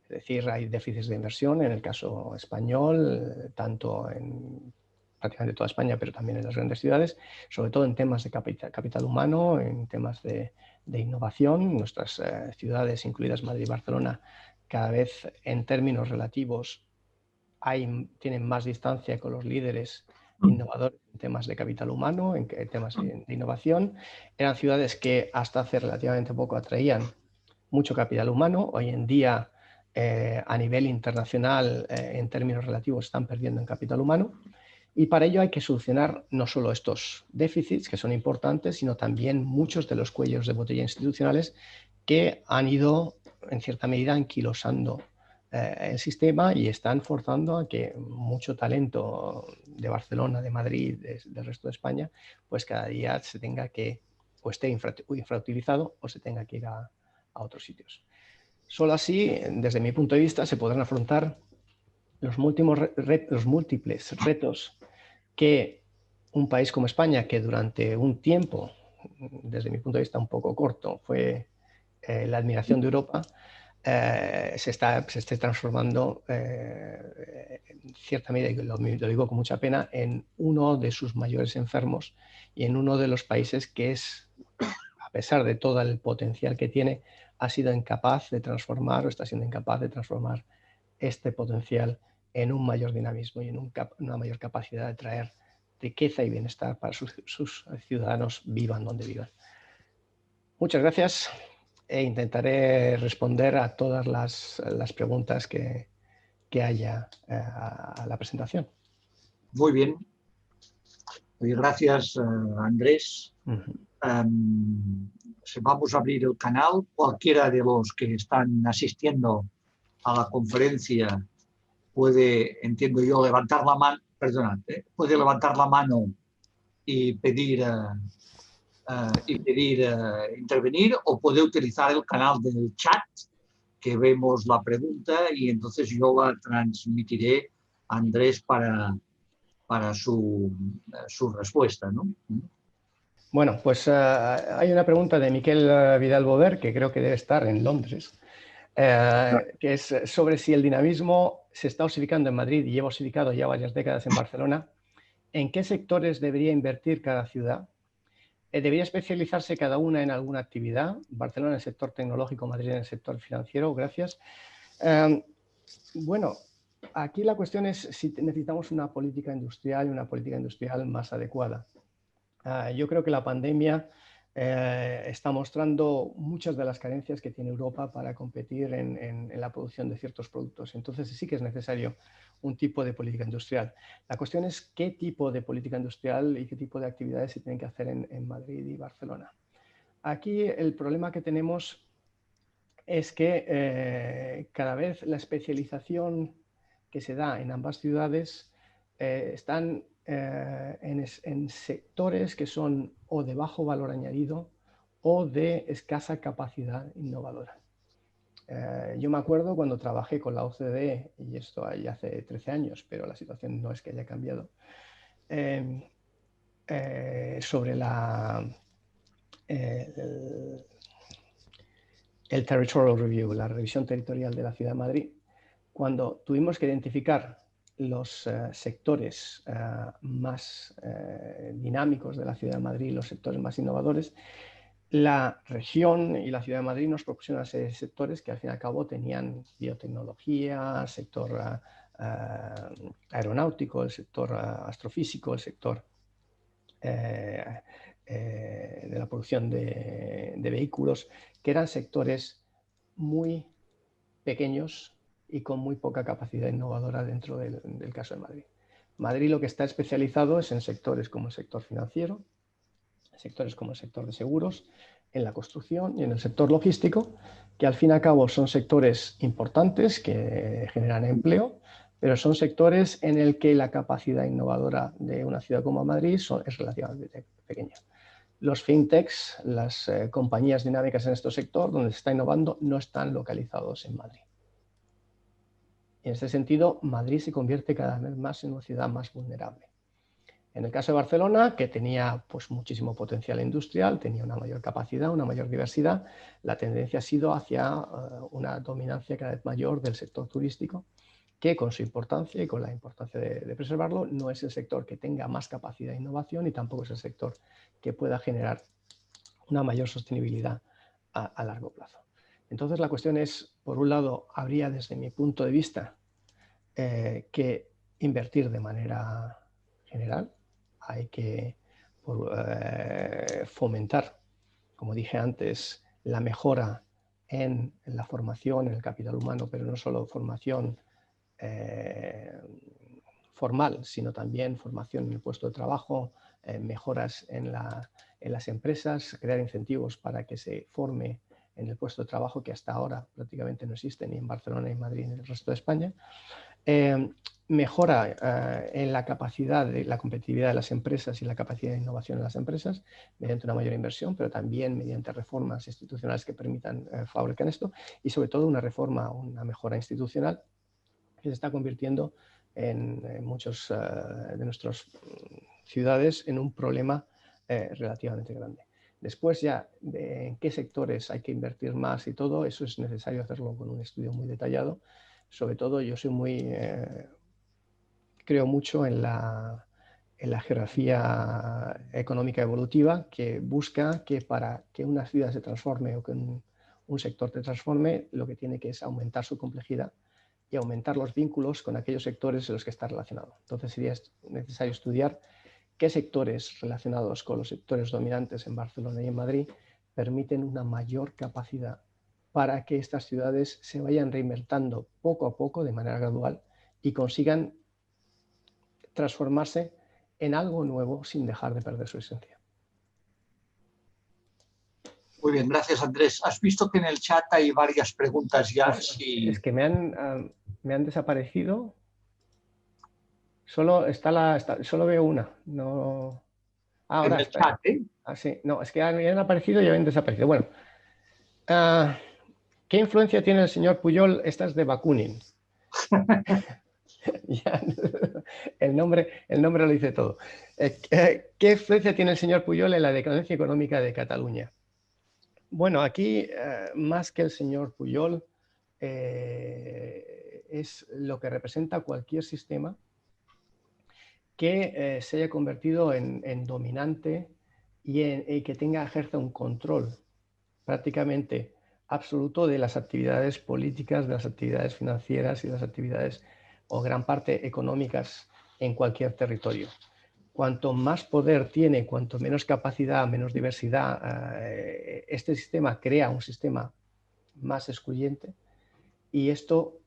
Es decir, hay déficits de inversión en el caso español, tanto en prácticamente toda España, pero también en las grandes ciudades, sobre todo en temas de capital humano, en temas de innovación. Nuestras ciudades, incluidas Madrid y Barcelona, cada vez en términos relativos tienen más distancia con los líderes innovadores en temas de capital humano, en temas de innovación. Eran ciudades que hasta hace relativamente poco atraían mucho capital humano. Hoy en día, a nivel internacional, en términos relativos, están perdiendo en capital humano. Y para ello hay que solucionar no solo estos déficits, que son importantes, sino también muchos de los cuellos de botella institucionales que han ido, en cierta medida, anquilosando el sistema y están forzando a que mucho talento de Barcelona, de Madrid, del resto de España, pues cada día se tenga que, o esté infrautilizado o se tenga que ir a otros sitios. Solo así, desde mi punto de vista, se podrán afrontar los múltiples retos que un país como España, que durante un tiempo, desde mi punto de vista un poco corto, fue la admiración de Europa, se esté transformando en cierta medida, y lo digo con mucha pena, en uno de sus mayores enfermos y en uno de los países que es, a pesar de todo el potencial que tiene, ha sido incapaz de transformar o está siendo incapaz de transformar este potencial en un mayor dinamismo y en una mayor capacidad de traer riqueza y bienestar para sus ciudadanos, vivan donde vivan. Muchas gracias e intentaré responder a todas las preguntas que haya a la presentación. Muy bien. Gracias, Andrés. Vamos a abrir el canal. Cualquiera de los que están asistiendo a la conferencia puede, entiendo yo, levantar la mano, perdonad, puede levantar la mano y pedir intervenir, o puede utilizar el canal del chat, que vemos la pregunta y entonces yo la transmitiré a Andrés para su respuesta, ¿no? Bueno, pues hay una pregunta de Miquel Vidal-Bover, que creo que debe estar en Londres, que es sobre si el dinamismo se está osificando en Madrid y lleva osificado ya varias décadas en Barcelona. ¿En qué sectores debería invertir cada ciudad? ¿Debería especializarse cada una en alguna actividad? Barcelona en el sector tecnológico, Madrid en el sector financiero. Gracias. Bueno, aquí la cuestión es si necesitamos una política industrial y una política industrial más adecuada. Yo creo que la pandemia está mostrando muchas de las carencias que tiene Europa para competir en la producción de ciertos productos. Entonces sí que es necesario un tipo de política industrial. La cuestión es qué tipo de política industrial y qué tipo de actividades se tienen que hacer en Madrid y Barcelona. Aquí el problema que tenemos es que cada vez la especialización que se da en ambas ciudades están en sectores que son o de bajo valor añadido o de escasa capacidad innovadora. Yo me acuerdo cuando trabajé con la OCDE, y esto ahí hace 13 años, pero la situación no es que haya cambiado, sobre el Territorial Review, la revisión territorial de la Ciudad de Madrid, cuando tuvimos que identificar los sectores más dinámicos de la Ciudad de Madrid, los sectores más innovadores, La región y la ciudad de Madrid nos proporcionan sectores que al fin y al cabo tenían biotecnología, sector aeronáutico, el sector astrofísico, el sector de la producción de vehículos, que eran sectores muy pequeños y con muy poca capacidad innovadora dentro del caso de Madrid. Madrid lo que está especializado es en sectores como el sector financiero, sectores como el sector de seguros, en la construcción y en el sector logístico, que al fin y al cabo son sectores importantes que generan empleo, pero son sectores en el que la capacidad innovadora de una ciudad como Madrid es relativamente pequeña. Los fintechs, las compañías dinámicas en este sector donde se está innovando, no están localizados en Madrid. En este sentido, Madrid se convierte cada vez más en una ciudad más vulnerable. En el caso de Barcelona, que tenía pues, muchísimo potencial industrial, tenía una mayor capacidad, una mayor diversidad, la tendencia ha sido hacia una dominancia cada vez mayor del sector turístico, que con su importancia y con la importancia de preservarlo, no es el sector que tenga más capacidad de innovación y tampoco es el sector que pueda generar una mayor sostenibilidad a largo plazo. Entonces la cuestión es, por un lado, habría desde mi punto de vista que invertir de manera general, hay que fomentar, como dije antes, la mejora en la formación, en el capital humano, pero no solo formación formal, sino también formación en el puesto de trabajo, mejoras en las empresas, crear incentivos para que se forme en el puesto de trabajo, que hasta ahora prácticamente no existe ni en Barcelona, ni en Madrid, ni en el resto de España. Mejora en la capacidad de la competitividad de las empresas y la capacidad de innovación de las empresas mediante una mayor inversión, pero también mediante reformas institucionales que permitan favorecer esto, y sobre todo una reforma, una mejora institucional que se está convirtiendo en muchas de nuestras ciudades en un problema relativamente grande. Después ya de en qué sectores hay que invertir más y todo, eso es necesario hacerlo con un estudio muy detallado. Sobre todo yo soy creo mucho en la geografía económica evolutiva, que busca que para que una ciudad se transforme o que un sector se transforme, lo que tiene que es aumentar su complejidad y aumentar los vínculos con aquellos sectores en los que está relacionado. Entonces sería necesario estudiar qué sectores relacionados con los sectores dominantes en Barcelona y en Madrid permiten una mayor capacidad para que estas ciudades se vayan reinventando poco a poco, de manera gradual, y consigan transformarse en algo nuevo sin dejar de perder su esencia. Muy bien, gracias Andrés. Has visto que en el chat hay varias preguntas ya. Es que me han desaparecido. Solo veo una. No. Ahora en el chat, ¿eh? Sí, no, es que han aparecido y habían desaparecido. Bueno, ¿qué influencia tiene el señor Pujol? Esta es de Bakunin. Ya, el nombre lo dice todo. ¿Qué influencia tiene el señor Pujol en la decadencia económica de Cataluña? Bueno, aquí, más que el señor Pujol, es lo que representa cualquier sistema que se haya convertido en dominante y que ejerza un control prácticamente absoluto de las actividades políticas, de las actividades financieras y de las actividades o gran parte económicas en cualquier territorio. Cuanto más poder tiene, cuanto menos capacidad, menos diversidad, este sistema crea un sistema más excluyente, y esto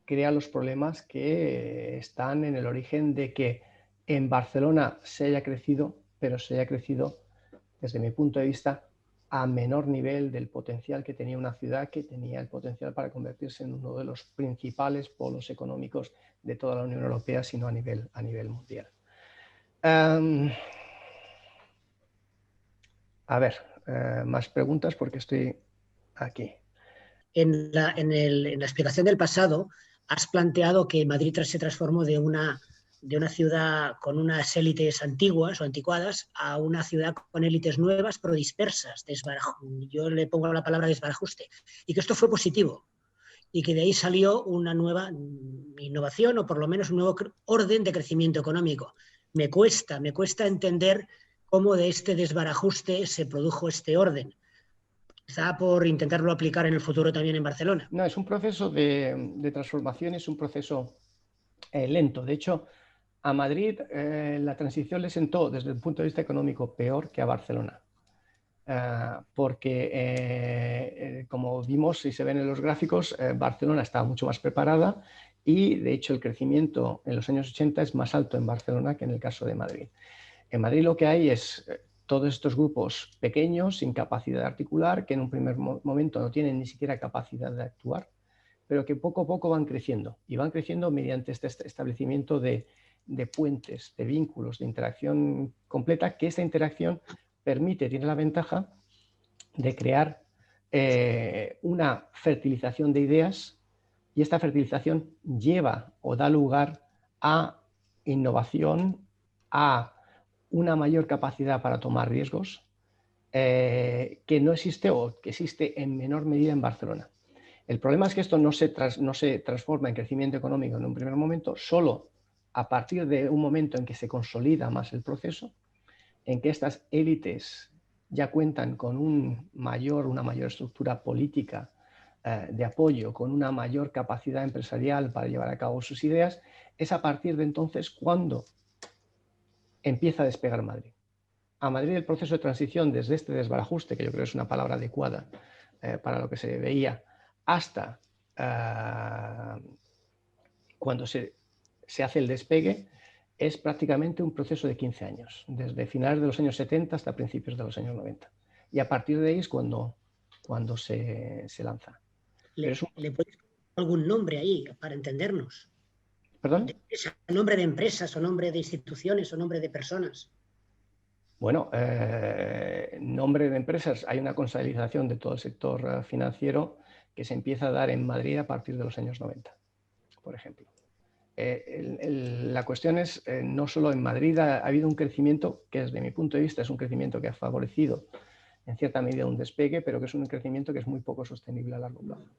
crea los problemas que están en el origen de que en Barcelona se haya crecido, pero se haya crecido, desde mi punto de vista, a menor nivel del potencial que tenía una ciudad que tenía el potencial para convertirse en uno de los principales polos económicos de toda la Unión Europea, sino a nivel mundial. A ver, más preguntas porque estoy aquí. En la explicación del pasado has planteado que Madrid se transformó de una ciudad con unas élites antiguas o anticuadas a una ciudad con élites nuevas pero dispersas. Yo le pongo la palabra desbarajuste. Y que esto fue positivo y que de ahí salió una nueva innovación o por lo menos un nuevo orden de crecimiento económico. Me cuesta entender cómo de este desbarajuste se produjo este orden. quizá por intentarlo aplicar en el futuro también en Barcelona. No, es un proceso de transformación, es un proceso lento. De hecho, a Madrid la transición le sentó desde el punto de vista económico peor que a Barcelona. Porque, como vimos, si se ven en los gráficos, Barcelona está mucho más preparada y, de hecho, el crecimiento en los años 80 es más alto en Barcelona que en el caso de Madrid. En Madrid lo que hay es todos estos grupos pequeños, sin capacidad de articular, que en un primer momento no tienen ni siquiera capacidad de actuar, pero que poco a poco van creciendo, y van creciendo mediante este establecimiento de puentes, de vínculos, de interacción completa, que esta interacción tiene la ventaja de crear una fertilización de ideas, y esta fertilización lleva o da lugar a innovación, a una mayor capacidad para tomar riesgos, que no existe o que existe en menor medida en Barcelona. El problema es que esto no se transforma en crecimiento económico en un primer momento, solo a partir de un momento en que se consolida más el proceso, en que estas élites ya cuentan con una mayor estructura política de apoyo, con una mayor capacidad empresarial para llevar a cabo sus ideas. Es a partir de entonces cuando empieza a despegar Madrid. A Madrid el proceso de transición, desde este desbarajuste, que yo creo es una palabra adecuada para lo que se veía, hasta cuando se hace el despegue, es prácticamente un proceso de 15 años, desde finales de los años 70 hasta principios de los años 90. Y a partir de ahí es cuando se lanza. ¿Le puedes poner algún nombre ahí para entendernos? ¿Perdón? ¿Nombre de empresas o nombre de instituciones o nombre de personas? Bueno, nombre de empresas. Hay una consolidación de todo el sector financiero que se empieza a dar en Madrid a partir de los años 90, por ejemplo. La cuestión es, no solo en Madrid ha habido un crecimiento que desde mi punto de vista es un crecimiento que ha favorecido en cierta medida un despegue, pero que es un crecimiento que es muy poco sostenible a largo plazo.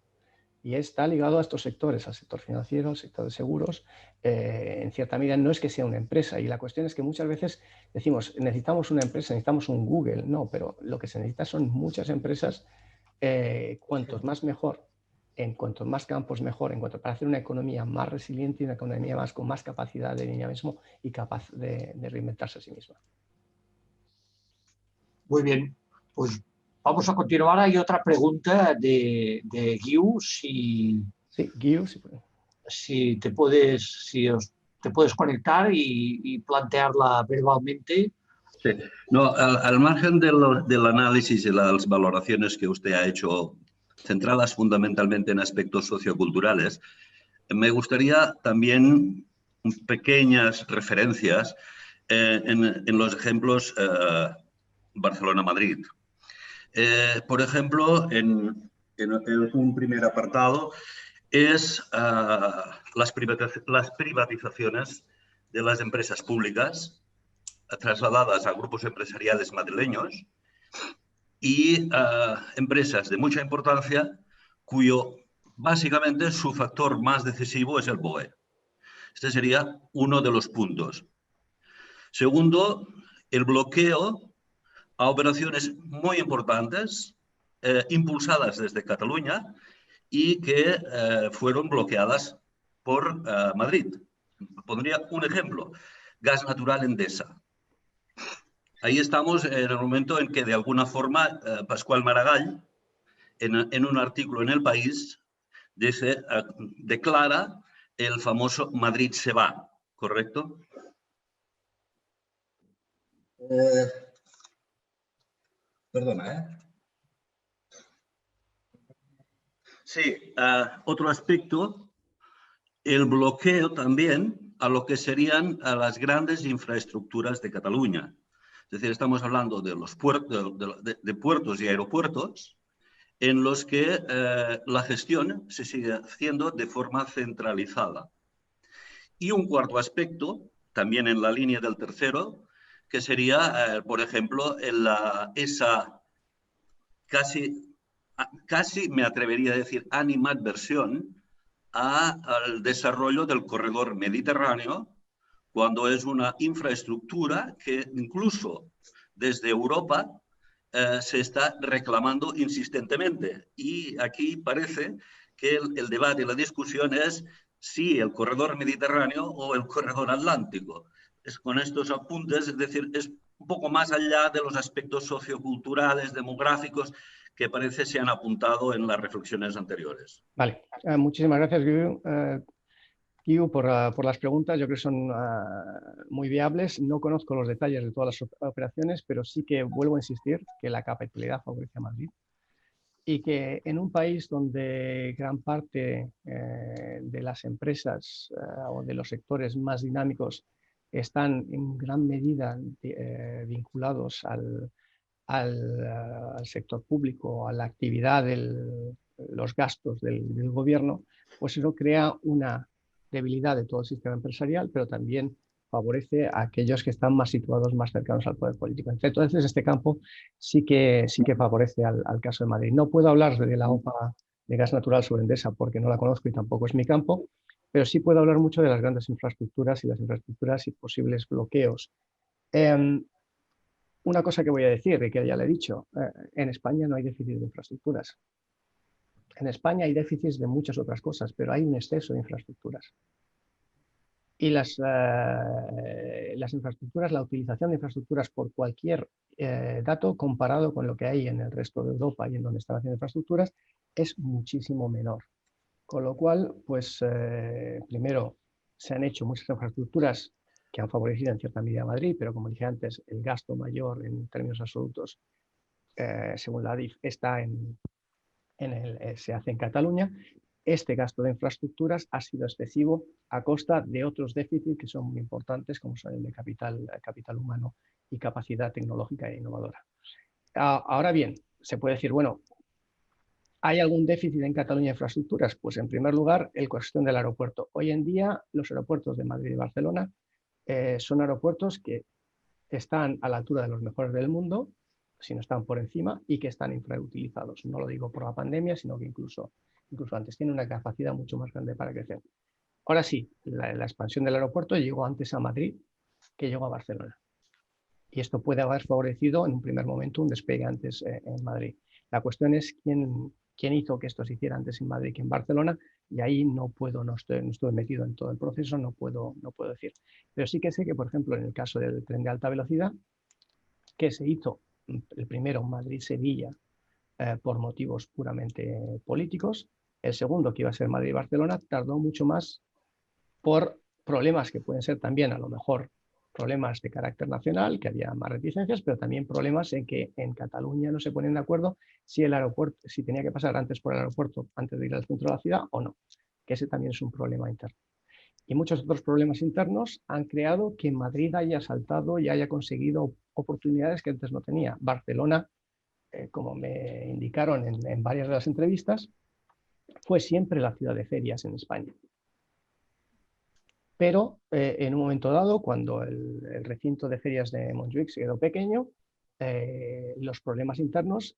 Y está ligado a estos sectores, al sector financiero, al sector de seguros. En cierta medida no es que sea una empresa, y la cuestión es que muchas veces decimos necesitamos una empresa, necesitamos un Google. No, pero lo que se necesita son muchas empresas, cuantos más mejor, en cuantos más campos mejor, para hacer una economía más resiliente y una economía con más capacidad de dinamismo y capaz de reinventarse a sí misma. Muy bien, pues vamos a continuar. Hay otra pregunta de Guiu, Sí, Guiu, si te puedes conectar y plantearla verbalmente. Sí. No, al margen del análisis y las valoraciones que usted ha hecho, centradas fundamentalmente en aspectos socioculturales, me gustaría también pequeñas referencias en los ejemplos Barcelona-Madrid. Por ejemplo, en un primer apartado es las privatizaciones de las empresas públicas trasladadas a grupos empresariales madrileños y empresas de mucha importancia cuyo básicamente su factor más decisivo es el BOE. Este sería uno de los puntos. Segundo, el bloqueo a operaciones muy importantes impulsadas desde Cataluña y que fueron bloqueadas por Madrid. Pondría un ejemplo: Gas Natural Endesa. Ahí estamos en el momento en que, de alguna forma, Pascual Maragall, en un artículo en El País, declara el famoso Madrid se va, ¿correcto? Perdona, ¿eh? Sí, otro aspecto, el bloqueo también a lo que serían a las grandes infraestructuras de Cataluña. Es decir, estamos hablando de los puertos y aeropuertos en los que la gestión se sigue haciendo de forma centralizada. Y un cuarto aspecto, también en la línea del tercero, que sería, por ejemplo, esa casi me atrevería a decir animadversión al desarrollo del corredor mediterráneo, cuando es una infraestructura que incluso desde Europa se está reclamando insistentemente. Y aquí parece que el debate y la discusión es si el corredor mediterráneo o el corredor atlántico. Es con estos apuntes, es decir, es un poco más allá de los aspectos socioculturales, demográficos, que parece se han apuntado en las reflexiones anteriores. Vale, muchísimas gracias, Guiu, por las preguntas. Yo creo que son muy viables. No conozco los detalles de todas las operaciones, pero sí que vuelvo a insistir que la capitalidad favorece a Madrid y que en un país donde gran parte de las empresas o de los sectores más dinámicos están en gran medida vinculados al sector público, a la actividad los gastos del gobierno, pues eso crea una debilidad de todo el sistema empresarial, pero también favorece a aquellos que están más situados, más cercanos al poder político. Entonces, este campo sí que favorece al caso de Madrid. No puedo hablar de la OPA de gas natural sobre Endesa porque no la conozco y tampoco es mi campo, pero sí puedo hablar mucho de las grandes infraestructuras y posibles bloqueos. Una cosa que voy a decir y que ya le he dicho, en España no hay déficit de infraestructuras. En España hay déficits de muchas otras cosas, pero hay un exceso de infraestructuras. Y las infraestructuras, la utilización de infraestructuras por cualquier dato comparado con lo que hay en el resto de Europa y en donde están haciendo infraestructuras es muchísimo menor. Con lo cual, pues primero se han hecho muchas infraestructuras que han favorecido en cierta medida a Madrid, pero como dije antes, el gasto mayor en términos absolutos, según la ADIF, se hace en Cataluña. Este gasto de infraestructuras ha sido excesivo a costa de otros déficits que son muy importantes, como son el de capital humano y capacidad tecnológica e innovadora. Ahora bien, se puede decir, bueno, ¿hay algún déficit en Cataluña de infraestructuras? Pues en primer lugar, la cuestión del aeropuerto. Hoy en día, los aeropuertos de Madrid y Barcelona son aeropuertos que están a la altura de los mejores del mundo, si no están por encima, y que están infrautilizados. No lo digo por la pandemia, sino que incluso antes tiene una capacidad mucho más grande para crecer. Ahora sí, la expansión del aeropuerto llegó antes a Madrid que llegó a Barcelona. Y esto puede haber favorecido en un primer momento un despegue antes en Madrid. La cuestión es quién hizo que esto se hiciera antes en Madrid que en Barcelona, y ahí no estoy metido en todo el proceso, no puedo decir. Pero sí que sé que, por ejemplo, en el caso del tren de alta velocidad, que se hizo el primero Madrid-Sevilla por motivos puramente políticos, el segundo, que iba a ser Madrid-Barcelona, tardó mucho más por problemas que pueden ser también, a lo mejor, problemas de carácter nacional, que había más reticencias, pero también problemas en que en Cataluña no se ponen de acuerdo si el aeropuerto, si tenía que pasar antes por el aeropuerto antes de ir al centro de la ciudad o no, que ese también es un problema interno. Y muchos otros problemas internos han creado que Madrid haya saltado y haya conseguido oportunidades que antes no tenía. Barcelona, como me indicaron en varias de las entrevistas, fue siempre la ciudad de ferias en España. Pero en un momento dado, cuando el recinto de ferias de Montjuic se quedó pequeño, los problemas internos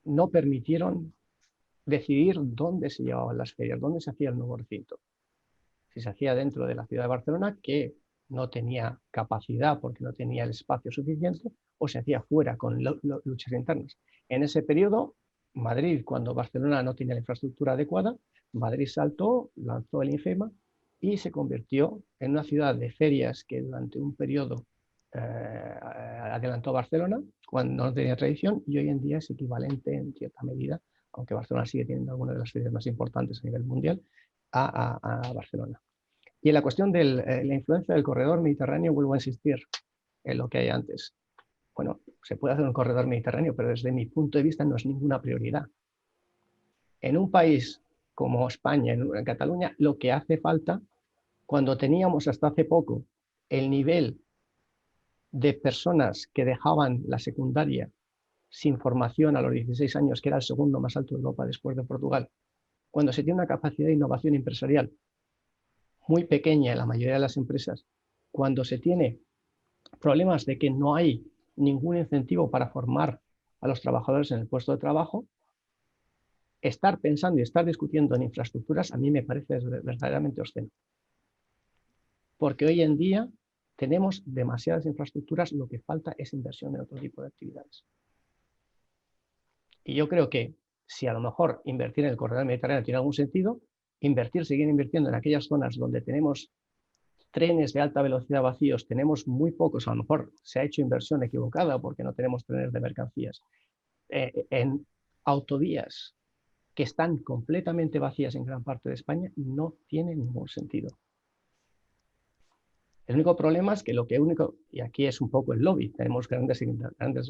no permitieron decidir dónde se llevaban las ferias, dónde se hacía el nuevo recinto. Si se hacía dentro de la ciudad de Barcelona, que no tenía capacidad porque no tenía el espacio suficiente, o se hacía fuera con luchas internas. En ese periodo, Madrid, cuando Barcelona no tenía la infraestructura adecuada, Madrid saltó, lanzó el INFEMA y se convirtió en una ciudad de ferias que durante un periodo adelantó Barcelona cuando no tenía tradición, y hoy en día es equivalente en cierta medida, aunque Barcelona sigue teniendo algunas de las ferias más importantes a nivel mundial, a Barcelona. Y en la cuestión de la influencia del corredor mediterráneo, vuelvo a insistir en lo que hay antes. Bueno, se puede hacer un corredor mediterráneo, pero desde mi punto de vista no es ninguna prioridad. En un país como España, en Cataluña, lo que hace falta, cuando teníamos hasta hace poco el nivel de personas que dejaban la secundaria sin formación a los 16 años, que era el segundo más alto de Europa después de Portugal, cuando se tiene una capacidad de innovación empresarial muy pequeña en la mayoría de las empresas, cuando se tiene problemas de que no hay ningún incentivo para formar a los trabajadores en el puesto de trabajo, estar pensando y estar discutiendo en infraestructuras a mí me parece verdaderamente obsceno. Porque hoy en día tenemos demasiadas infraestructuras, lo que falta es inversión en otro tipo de actividades. Y yo creo que si a lo mejor invertir en el corredor mediterráneo tiene algún sentido, seguir invirtiendo en aquellas zonas donde tenemos trenes de alta velocidad vacíos, tenemos muy pocos, a lo mejor se ha hecho inversión equivocada porque no tenemos trenes de mercancías, en autovías que están completamente vacías en gran parte de España, no tiene ningún sentido. El único problema es que y aquí es un poco el lobby, tenemos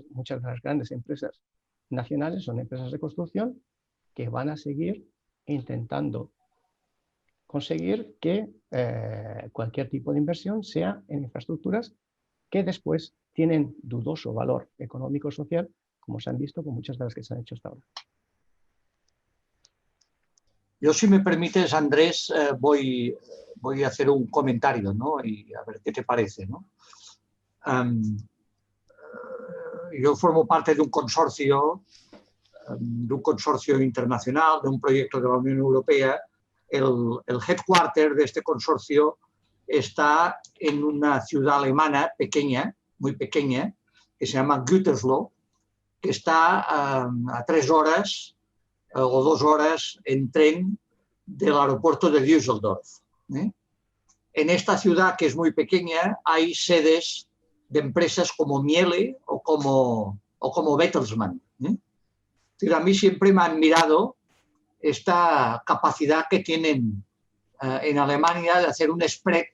muchas de las grandes empresas nacionales son empresas de construcción que van a seguir intentando conseguir que cualquier tipo de inversión sea en infraestructuras que después tienen dudoso valor económico o social, como se han visto con muchas de las que se han hecho hasta ahora. Yo, si me permites, Andrés, voy a hacer un comentario, ¿no? Y a ver qué te parece, ¿no? Yo formo parte de un consorcio internacional, de un proyecto de la Unión Europea. El headquarter de este consorcio está en una ciudad alemana pequeña, muy pequeña, que se llama Gütersloh, que está a 3 horas o 2 horas en tren del aeropuerto de Düsseldorf. En esta ciudad, que es muy pequeña, hay sedes de empresas como Miele o como Bertelsmann. A mí siempre me ha admirado esta capacidad que tienen en Alemania de hacer un spread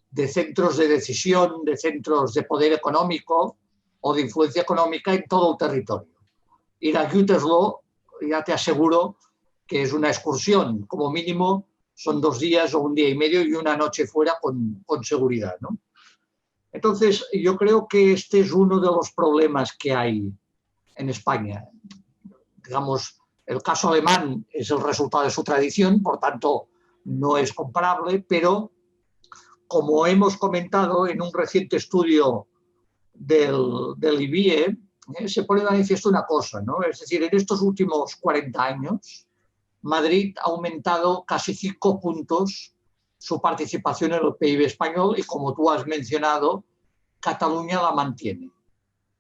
de centros de decisión, de centros de poder económico o de influencia económica en todo el territorio. Ir a Gütersloh, ya te aseguro que es una excursión, como mínimo son 2 días o 1 día y medio y una noche fuera con seguridad, ¿no? Entonces, yo creo que este es uno de los problemas que hay en España. Digamos, el caso alemán es el resultado de su tradición, por tanto, no es comparable, pero como hemos comentado en un reciente estudio del IBIE, se pone de manifiesto una cosa, ¿no? Es decir, en estos últimos 40 años, Madrid ha aumentado casi 5 puntos su participación en el PIB español y, como tú has mencionado, Cataluña la mantiene.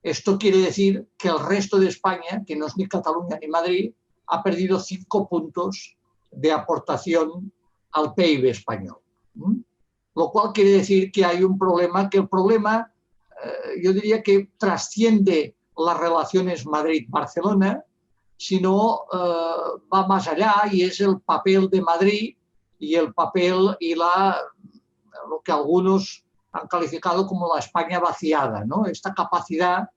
Esto quiere decir que el resto de España, que no es ni Cataluña ni Madrid, ha perdido 5 puntos de aportación al PIB español. Lo cual quiere decir que hay un problema, que el problema, yo diría que trasciende las relaciones Madrid-Barcelona, sino va más allá y es el papel de Madrid y el papel y lo que algunos han calificado como la España vaciada, ¿no? Esta capacidad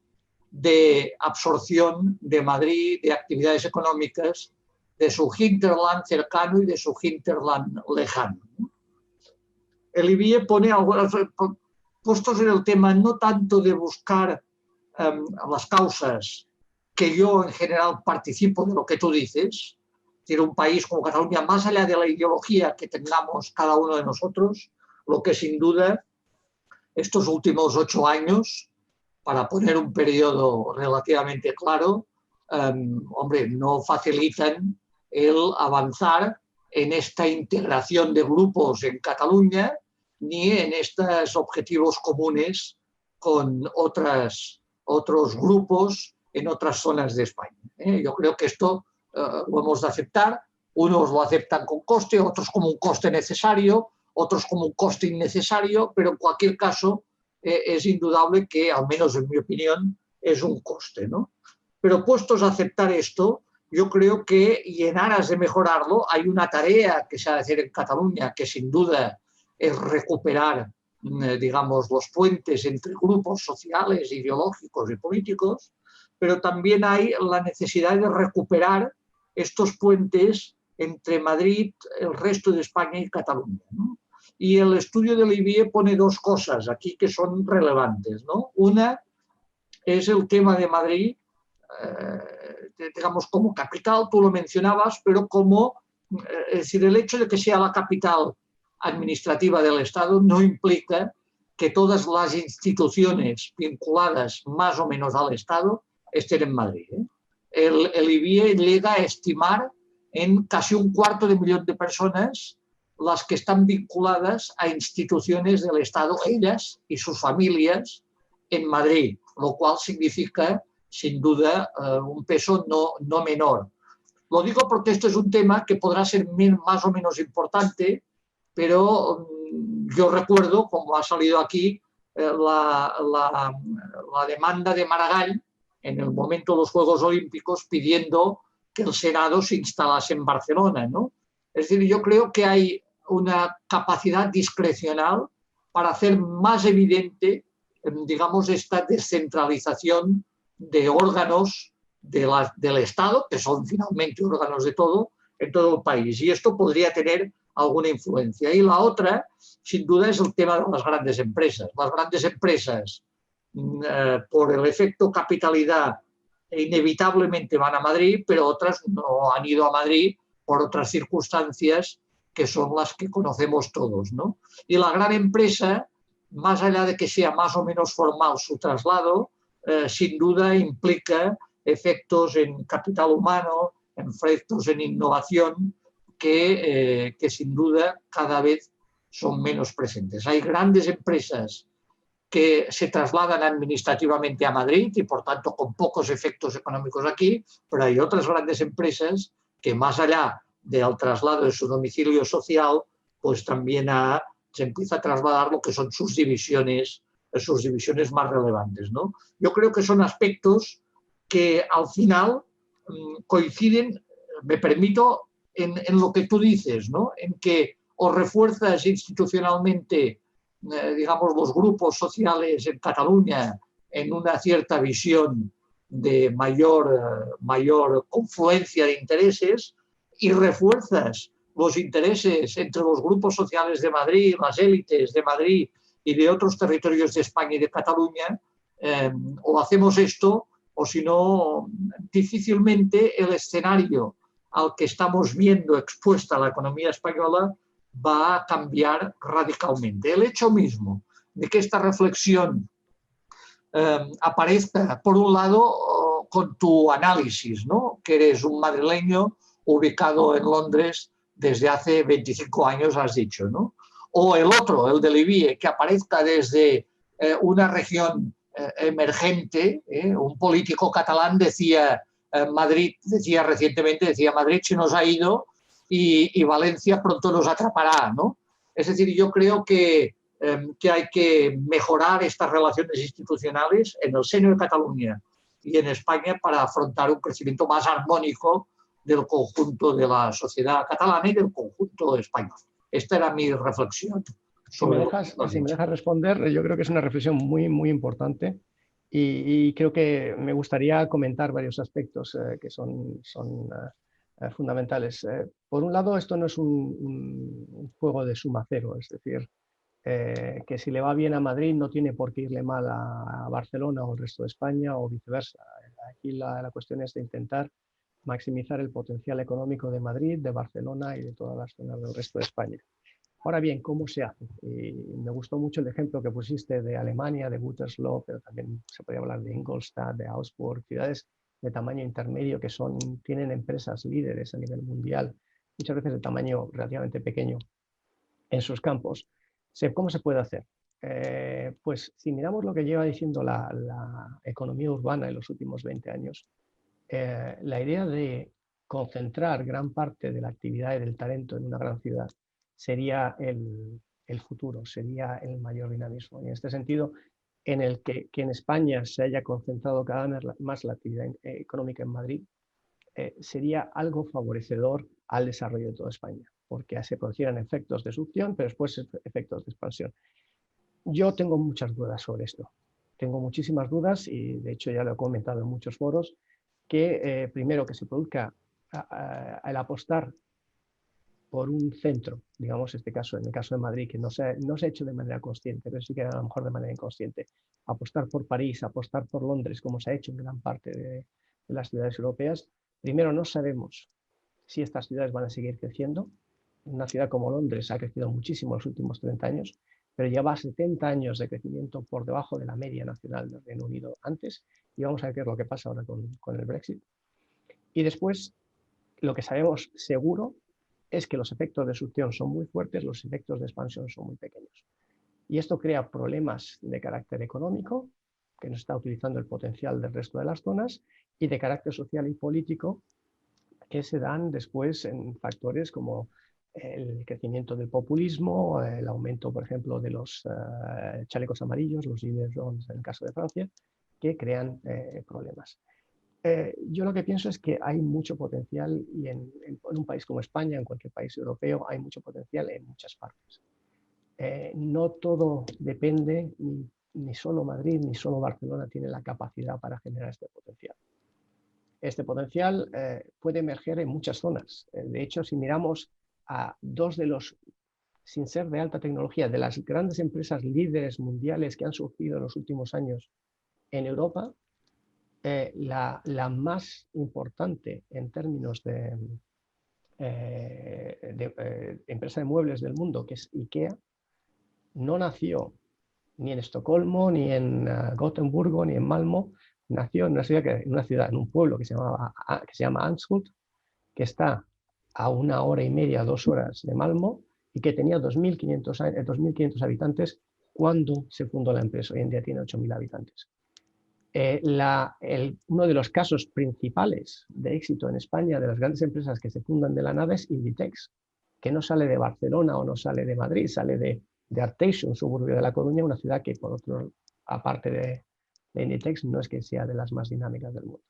de absorción de Madrid, de actividades económicas, de su hinterland cercano y de su hinterland lejano. El IBIE pone algunos puestos en el tema no tanto de buscar las causas, que yo en general participo de lo que tú dices, tiene un país como Cataluña, más allá de la ideología que tengamos cada uno de nosotros, lo que sin duda estos últimos 8 años, para poner un periodo relativamente claro, hombre, no facilitan el avanzar en esta integración de grupos en Cataluña ni en estos objetivos comunes con otros grupos en otras zonas de España. Yo creo que esto lo hemos de aceptar. Unos lo aceptan con coste, otros como un coste necesario, otros como un coste innecesario, pero en cualquier caso es indudable que, al menos en mi opinión, es un coste, ¿no? Pero puestos a aceptar esto, yo creo que, y en aras de mejorarlo, hay una tarea que se ha de hacer en Cataluña, que sin duda es recuperar, digamos, los puentes entre grupos sociales, ideológicos y políticos, pero también hay la necesidad de recuperar estos puentes entre Madrid, el resto de España y Cataluña, ¿no? Y el estudio del IBIE pone 2 cosas aquí que son relevantes, ¿no? Una es el tema de Madrid, digamos, como capital, tú lo mencionabas, pero como, es decir, el hecho de que sea la capital administrativa del Estado no implica que todas las instituciones vinculadas más o menos al Estado estén en Madrid. El IBIE llega a estimar en casi 250.000 de personas las que están vinculadas a instituciones del Estado, ellas y sus familias, en Madrid, lo cual significa sin duda, un peso no menor. Lo digo porque esto es un tema que podrá ser más o menos importante, pero yo recuerdo, como ha salido aquí, la demanda de Maragall en el momento de los Juegos Olímpicos pidiendo que el Senado se instalase en Barcelona, ¿no? Es decir, yo creo que hay una capacidad discrecional para hacer más evidente, digamos, esta descentralización de órganos del Estado, que son finalmente órganos de todo, en todo el país. Y esto podría tener alguna influencia. Y la otra, sin duda, es el tema de las grandes empresas. Las grandes empresas, por el efecto capitalidad, inevitablemente van a Madrid, pero otras no han ido a Madrid por otras circunstancias que son las que conocemos todos, ¿no? Y la gran empresa, más allá de que sea más o menos formal su traslado, sin duda implica efectos en capital humano, efectos en innovación que sin duda cada vez son menos presentes. Hay grandes empresas que se trasladan administrativamente a Madrid y por tanto con pocos efectos económicos aquí, pero hay otras grandes empresas que más allá del traslado de su domicilio social, pues también se empieza a trasladar lo que son sus divisiones más relevantes, ¿no? Yo creo que son aspectos que al final coinciden, me permito, en lo que tú dices, ¿no? En que o refuerzas institucionalmente, digamos, los grupos sociales en Cataluña en una cierta visión de mayor confluencia de intereses y refuerzas los intereses entre los grupos sociales de Madrid, las élites de Madrid y de otros territorios de España y de Cataluña, o hacemos esto o si no, difícilmente el escenario al que estamos viendo expuesta la economía española va a cambiar radicalmente. El hecho mismo de que esta reflexión aparezca, por un lado, con tu análisis, ¿no? Que eres un madrileño ubicado en Londres desde hace 25 años, has dicho, ¿no? O el otro, el del IBIE, que aparezca desde una región emergente. Un político catalán decía, recientemente, Madrid se nos ha ido y Valencia pronto nos atrapará, ¿no? Es decir, yo creo que hay que mejorar estas relaciones institucionales en el seno de Cataluña y en España para afrontar un crecimiento más armónico del conjunto de la sociedad catalana y del conjunto español. Esta era mi reflexión. Si me dejas responder, yo creo que es una reflexión muy, muy importante y creo que me gustaría comentar varios aspectos que son fundamentales. Por un lado, esto no es un juego de suma cero, es decir, que si le va bien a Madrid no tiene por qué irle mal a Barcelona o el resto de España o viceversa. Aquí la cuestión es de intentar maximizar el potencial económico de Madrid, de Barcelona y de todas las zonas del resto de España. Ahora bien, ¿cómo se hace? Y me gustó mucho el ejemplo que pusiste de Alemania, de Gütersloh, pero también se podría hablar de Ingolstadt, de Augsburg, ciudades de tamaño intermedio que tienen empresas líderes a nivel mundial, muchas veces de tamaño relativamente pequeño en sus campos. ¿Cómo se puede hacer? Pues si miramos lo que lleva diciendo la economía urbana en los últimos 20 años, la idea de concentrar gran parte de la actividad y del talento en una gran ciudad sería el futuro, sería el mayor dinamismo. Y en este sentido, en el que en España se haya concentrado cada vez más la actividad económica en Madrid, sería algo favorecedor al desarrollo de toda España, porque se producieran efectos de succión, pero después efectos de expansión. Yo tengo muchas dudas sobre esto. Tengo muchísimas dudas y de hecho ya lo he comentado en muchos foros, que primero que se produzca el apostar por un centro, digamos en el caso de Madrid, que no se ha hecho de manera consciente, pero sí que a lo mejor de manera inconsciente, apostar por París, apostar por Londres, como se ha hecho en gran parte de las ciudades europeas. Primero, no sabemos si estas ciudades van a seguir creciendo. Una ciudad como Londres ha crecido muchísimo en los últimos 30 años, pero lleva 70 años de crecimiento por debajo de la media nacional del Reino Unido antes, y vamos a ver qué es lo que pasa ahora con el Brexit. Y después, lo que sabemos seguro es que los efectos de succión son muy fuertes, los efectos de expansión son muy pequeños. Y esto crea problemas de carácter económico, que no está utilizando el potencial del resto de las zonas, y de carácter social y político, que se dan después en factores como el crecimiento del populismo, el aumento, por ejemplo, de los chalecos amarillos, los gilets jaunes en el caso de Francia, que crean problemas. Yo lo que pienso es que hay mucho potencial, y en un país como España, en cualquier país europeo, hay mucho potencial en muchas partes. No todo depende, ni solo Madrid, ni solo Barcelona tiene la capacidad para generar este potencial. Este potencial puede emerger en muchas zonas. De hecho, si miramos a dos de los, sin ser de alta tecnología, de las grandes empresas líderes mundiales que han surgido en los últimos años en Europa, la más importante en términos de empresa de muebles del mundo, que es IKEA, no nació ni en Estocolmo, ni en Gotemburgo, ni en Malmö. Nació en una ciudad, en un pueblo que se llama Anshult, que está a 1 hora y media, 2 horas de Malmö, y que tenía 2.500 habitantes cuando se fundó la empresa. Hoy en día tiene 8.000 habitantes. Uno de los casos principales de éxito en España de las grandes empresas que se fundan de la nada es Inditex, que no sale de Barcelona o no sale de Madrid, sale de Arteixo, un suburbio de La Coruña, una ciudad que, por otro, aparte de Inditex, no es que sea de las más dinámicas del mundo.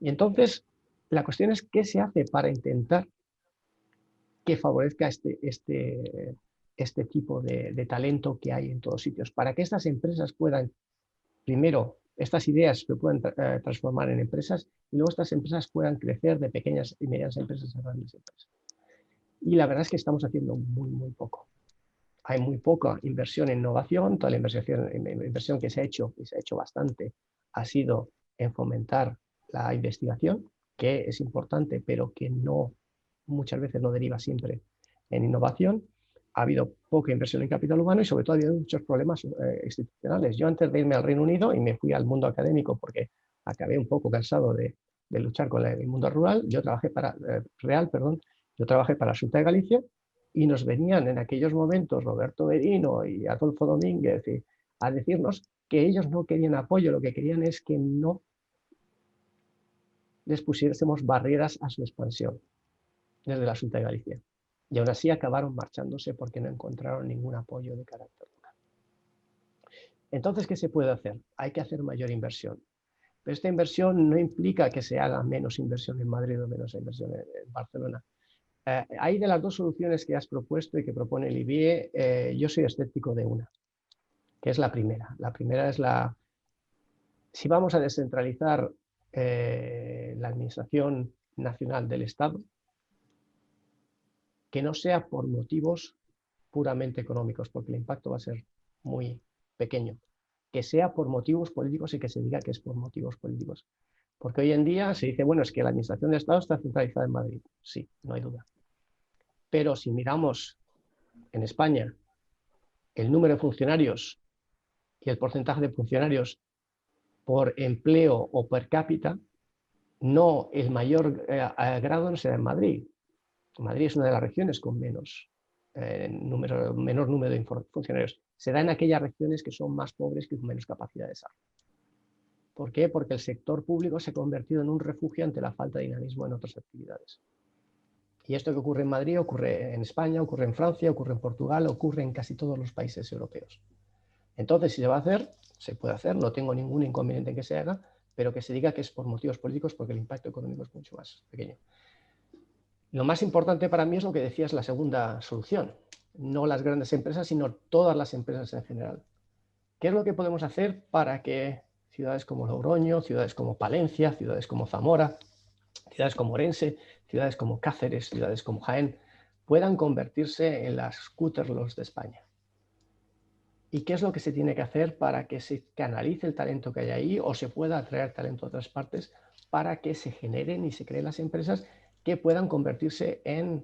Y entonces, la cuestión es qué se hace para intentar que favorezca este tipo de talento que hay en todos sitios, para que estas empresas puedan, primero, estas ideas se puedan transformar en empresas, y luego estas empresas puedan crecer de pequeñas y medianas empresas a grandes empresas. Y la verdad es que estamos haciendo muy, muy poco. Hay muy poca inversión en innovación. Toda la inversión que se ha hecho, y se ha hecho bastante, ha sido en fomentar la investigación, que es importante, pero que no, muchas veces no deriva siempre en innovación. Ha habido poca inversión en capital humano y sobre todo ha habido muchos problemas institucionales. Yo, antes de irme al Reino Unido, y me fui al mundo académico porque acabé un poco cansado de luchar con el mundo rural, yo trabajé para yo trabajé para la Xunta de Galicia, y nos venían en aquellos momentos Roberto Merino y Adolfo Domínguez a decirnos que ellos no querían apoyo, lo que querían es que no les pusiésemos barreras a su expansión desde la Xunta de Galicia. Y aún así acabaron marchándose porque no encontraron ningún apoyo de carácter local. Entonces, ¿qué se puede hacer? Hay que hacer mayor inversión. Pero esta inversión no implica que se haga menos inversión en Madrid o menos inversión en Barcelona. Hay de las dos soluciones que has propuesto y que propone el IBIE, yo soy escéptico de una, que es la primera. La primera es si vamos a descentralizar la administración nacional del Estado, que no sea por motivos puramente económicos, porque el impacto va a ser muy pequeño, que sea por motivos políticos y que se diga que es por motivos políticos. Porque hoy en día se dice, bueno, es que la administración del Estado está centralizada en Madrid. Sí, no hay duda. Pero si miramos en España el número de funcionarios y el porcentaje de funcionarios por empleo o per cápita, no, el mayor grado no se da en Madrid. Madrid es una de las regiones con menor número de funcionarios. Se da en aquellas regiones que son más pobres, que con menos capacidad de desarrollo. ¿Por qué? Porque el sector público se ha convertido en un refugio ante la falta de dinamismo en otras actividades. Y esto que ocurre en Madrid ocurre en España, ocurre en Francia, ocurre en Portugal, ocurre en casi todos los países europeos. Entonces, si se va a hacer, se puede hacer, no tengo ningún inconveniente en que se haga, pero que se diga que es por motivos políticos, porque el impacto económico es mucho más pequeño. Lo más importante para mí es lo que decías, la segunda solución. No las grandes empresas, sino todas las empresas en general. ¿Qué es lo que podemos hacer para que ciudades como Logroño, ciudades como Palencia, ciudades como Zamora, ciudades como Orense, ciudades como Cáceres, ciudades como Jaén, puedan convertirse en las Cúterlos de España? ¿Y qué es lo que se tiene que hacer para que se canalice el talento que hay ahí o se pueda atraer talento a otras partes para que se generen y se creen las empresas que puedan convertirse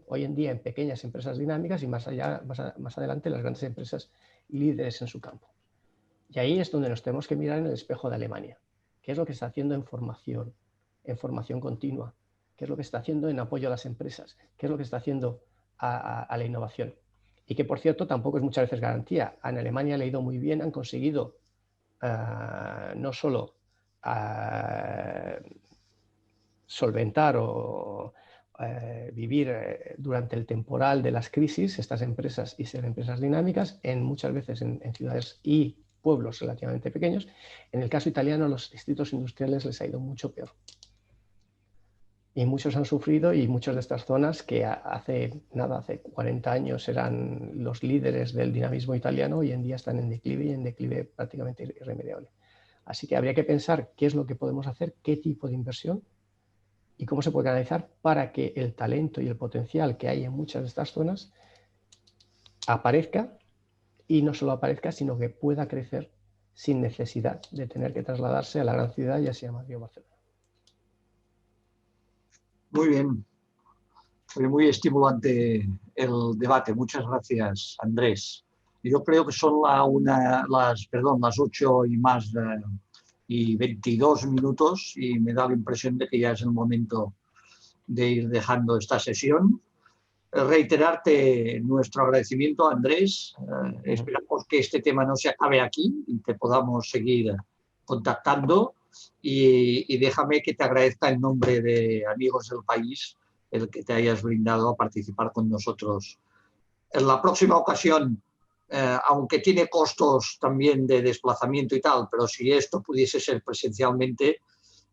hoy en día en pequeñas empresas dinámicas y más adelante las grandes empresas líderes en su campo? Y ahí es donde nos tenemos que mirar en el espejo de Alemania. ¿Qué es lo que está haciendo en formación continua? ¿Qué es lo que está haciendo en apoyo a las empresas? ¿Qué es lo que está haciendo a la innovación? Y que, por cierto, tampoco es muchas veces garantía. En Alemania le ha ido muy bien, han conseguido no solo solventar o vivir durante el temporal de las crisis, estas empresas, y ser empresas dinámicas, muchas veces en ciudades y pueblos relativamente pequeños. En el caso italiano, los distritos industriales les ha ido mucho peor. Y muchos han sufrido, y muchas de estas zonas que hace 40 años eran los líderes del dinamismo italiano, hoy en día están en declive, y en declive prácticamente irremediable. Así que habría que pensar qué es lo que podemos hacer, qué tipo de inversión y cómo se puede canalizar para que el talento y el potencial que hay en muchas de estas zonas aparezca, y no solo aparezca, sino que pueda crecer sin necesidad de tener que trasladarse a la gran ciudad, ya sea Madrid o Barcelona. Muy bien. Fue muy estimulante el debate. Muchas gracias, Andrés. Yo creo que son las 8:22 minutos, y me da la impresión de que ya es el momento de ir dejando esta sesión. Reiterarte nuestro agradecimiento, Andrés. Esperamos que este tema no se acabe aquí y te podamos seguir contactando. Y déjame que te agradezca en nombre de Amigos del País el que te hayas brindado a participar con nosotros. En la próxima ocasión, aunque tiene costos también de desplazamiento y tal, pero si esto pudiese ser presencialmente,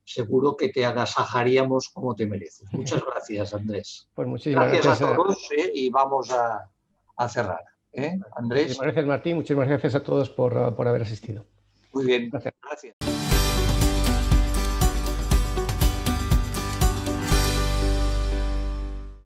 seguro que te agasajaríamos como te mereces. Muchas gracias, Andrés. Pues muchísimas gracias a todos, y vamos a cerrar. Andrés. Muchísimas gracias, Martín. Muchísimas gracias a todos por haber asistido. Muy bien. Gracias.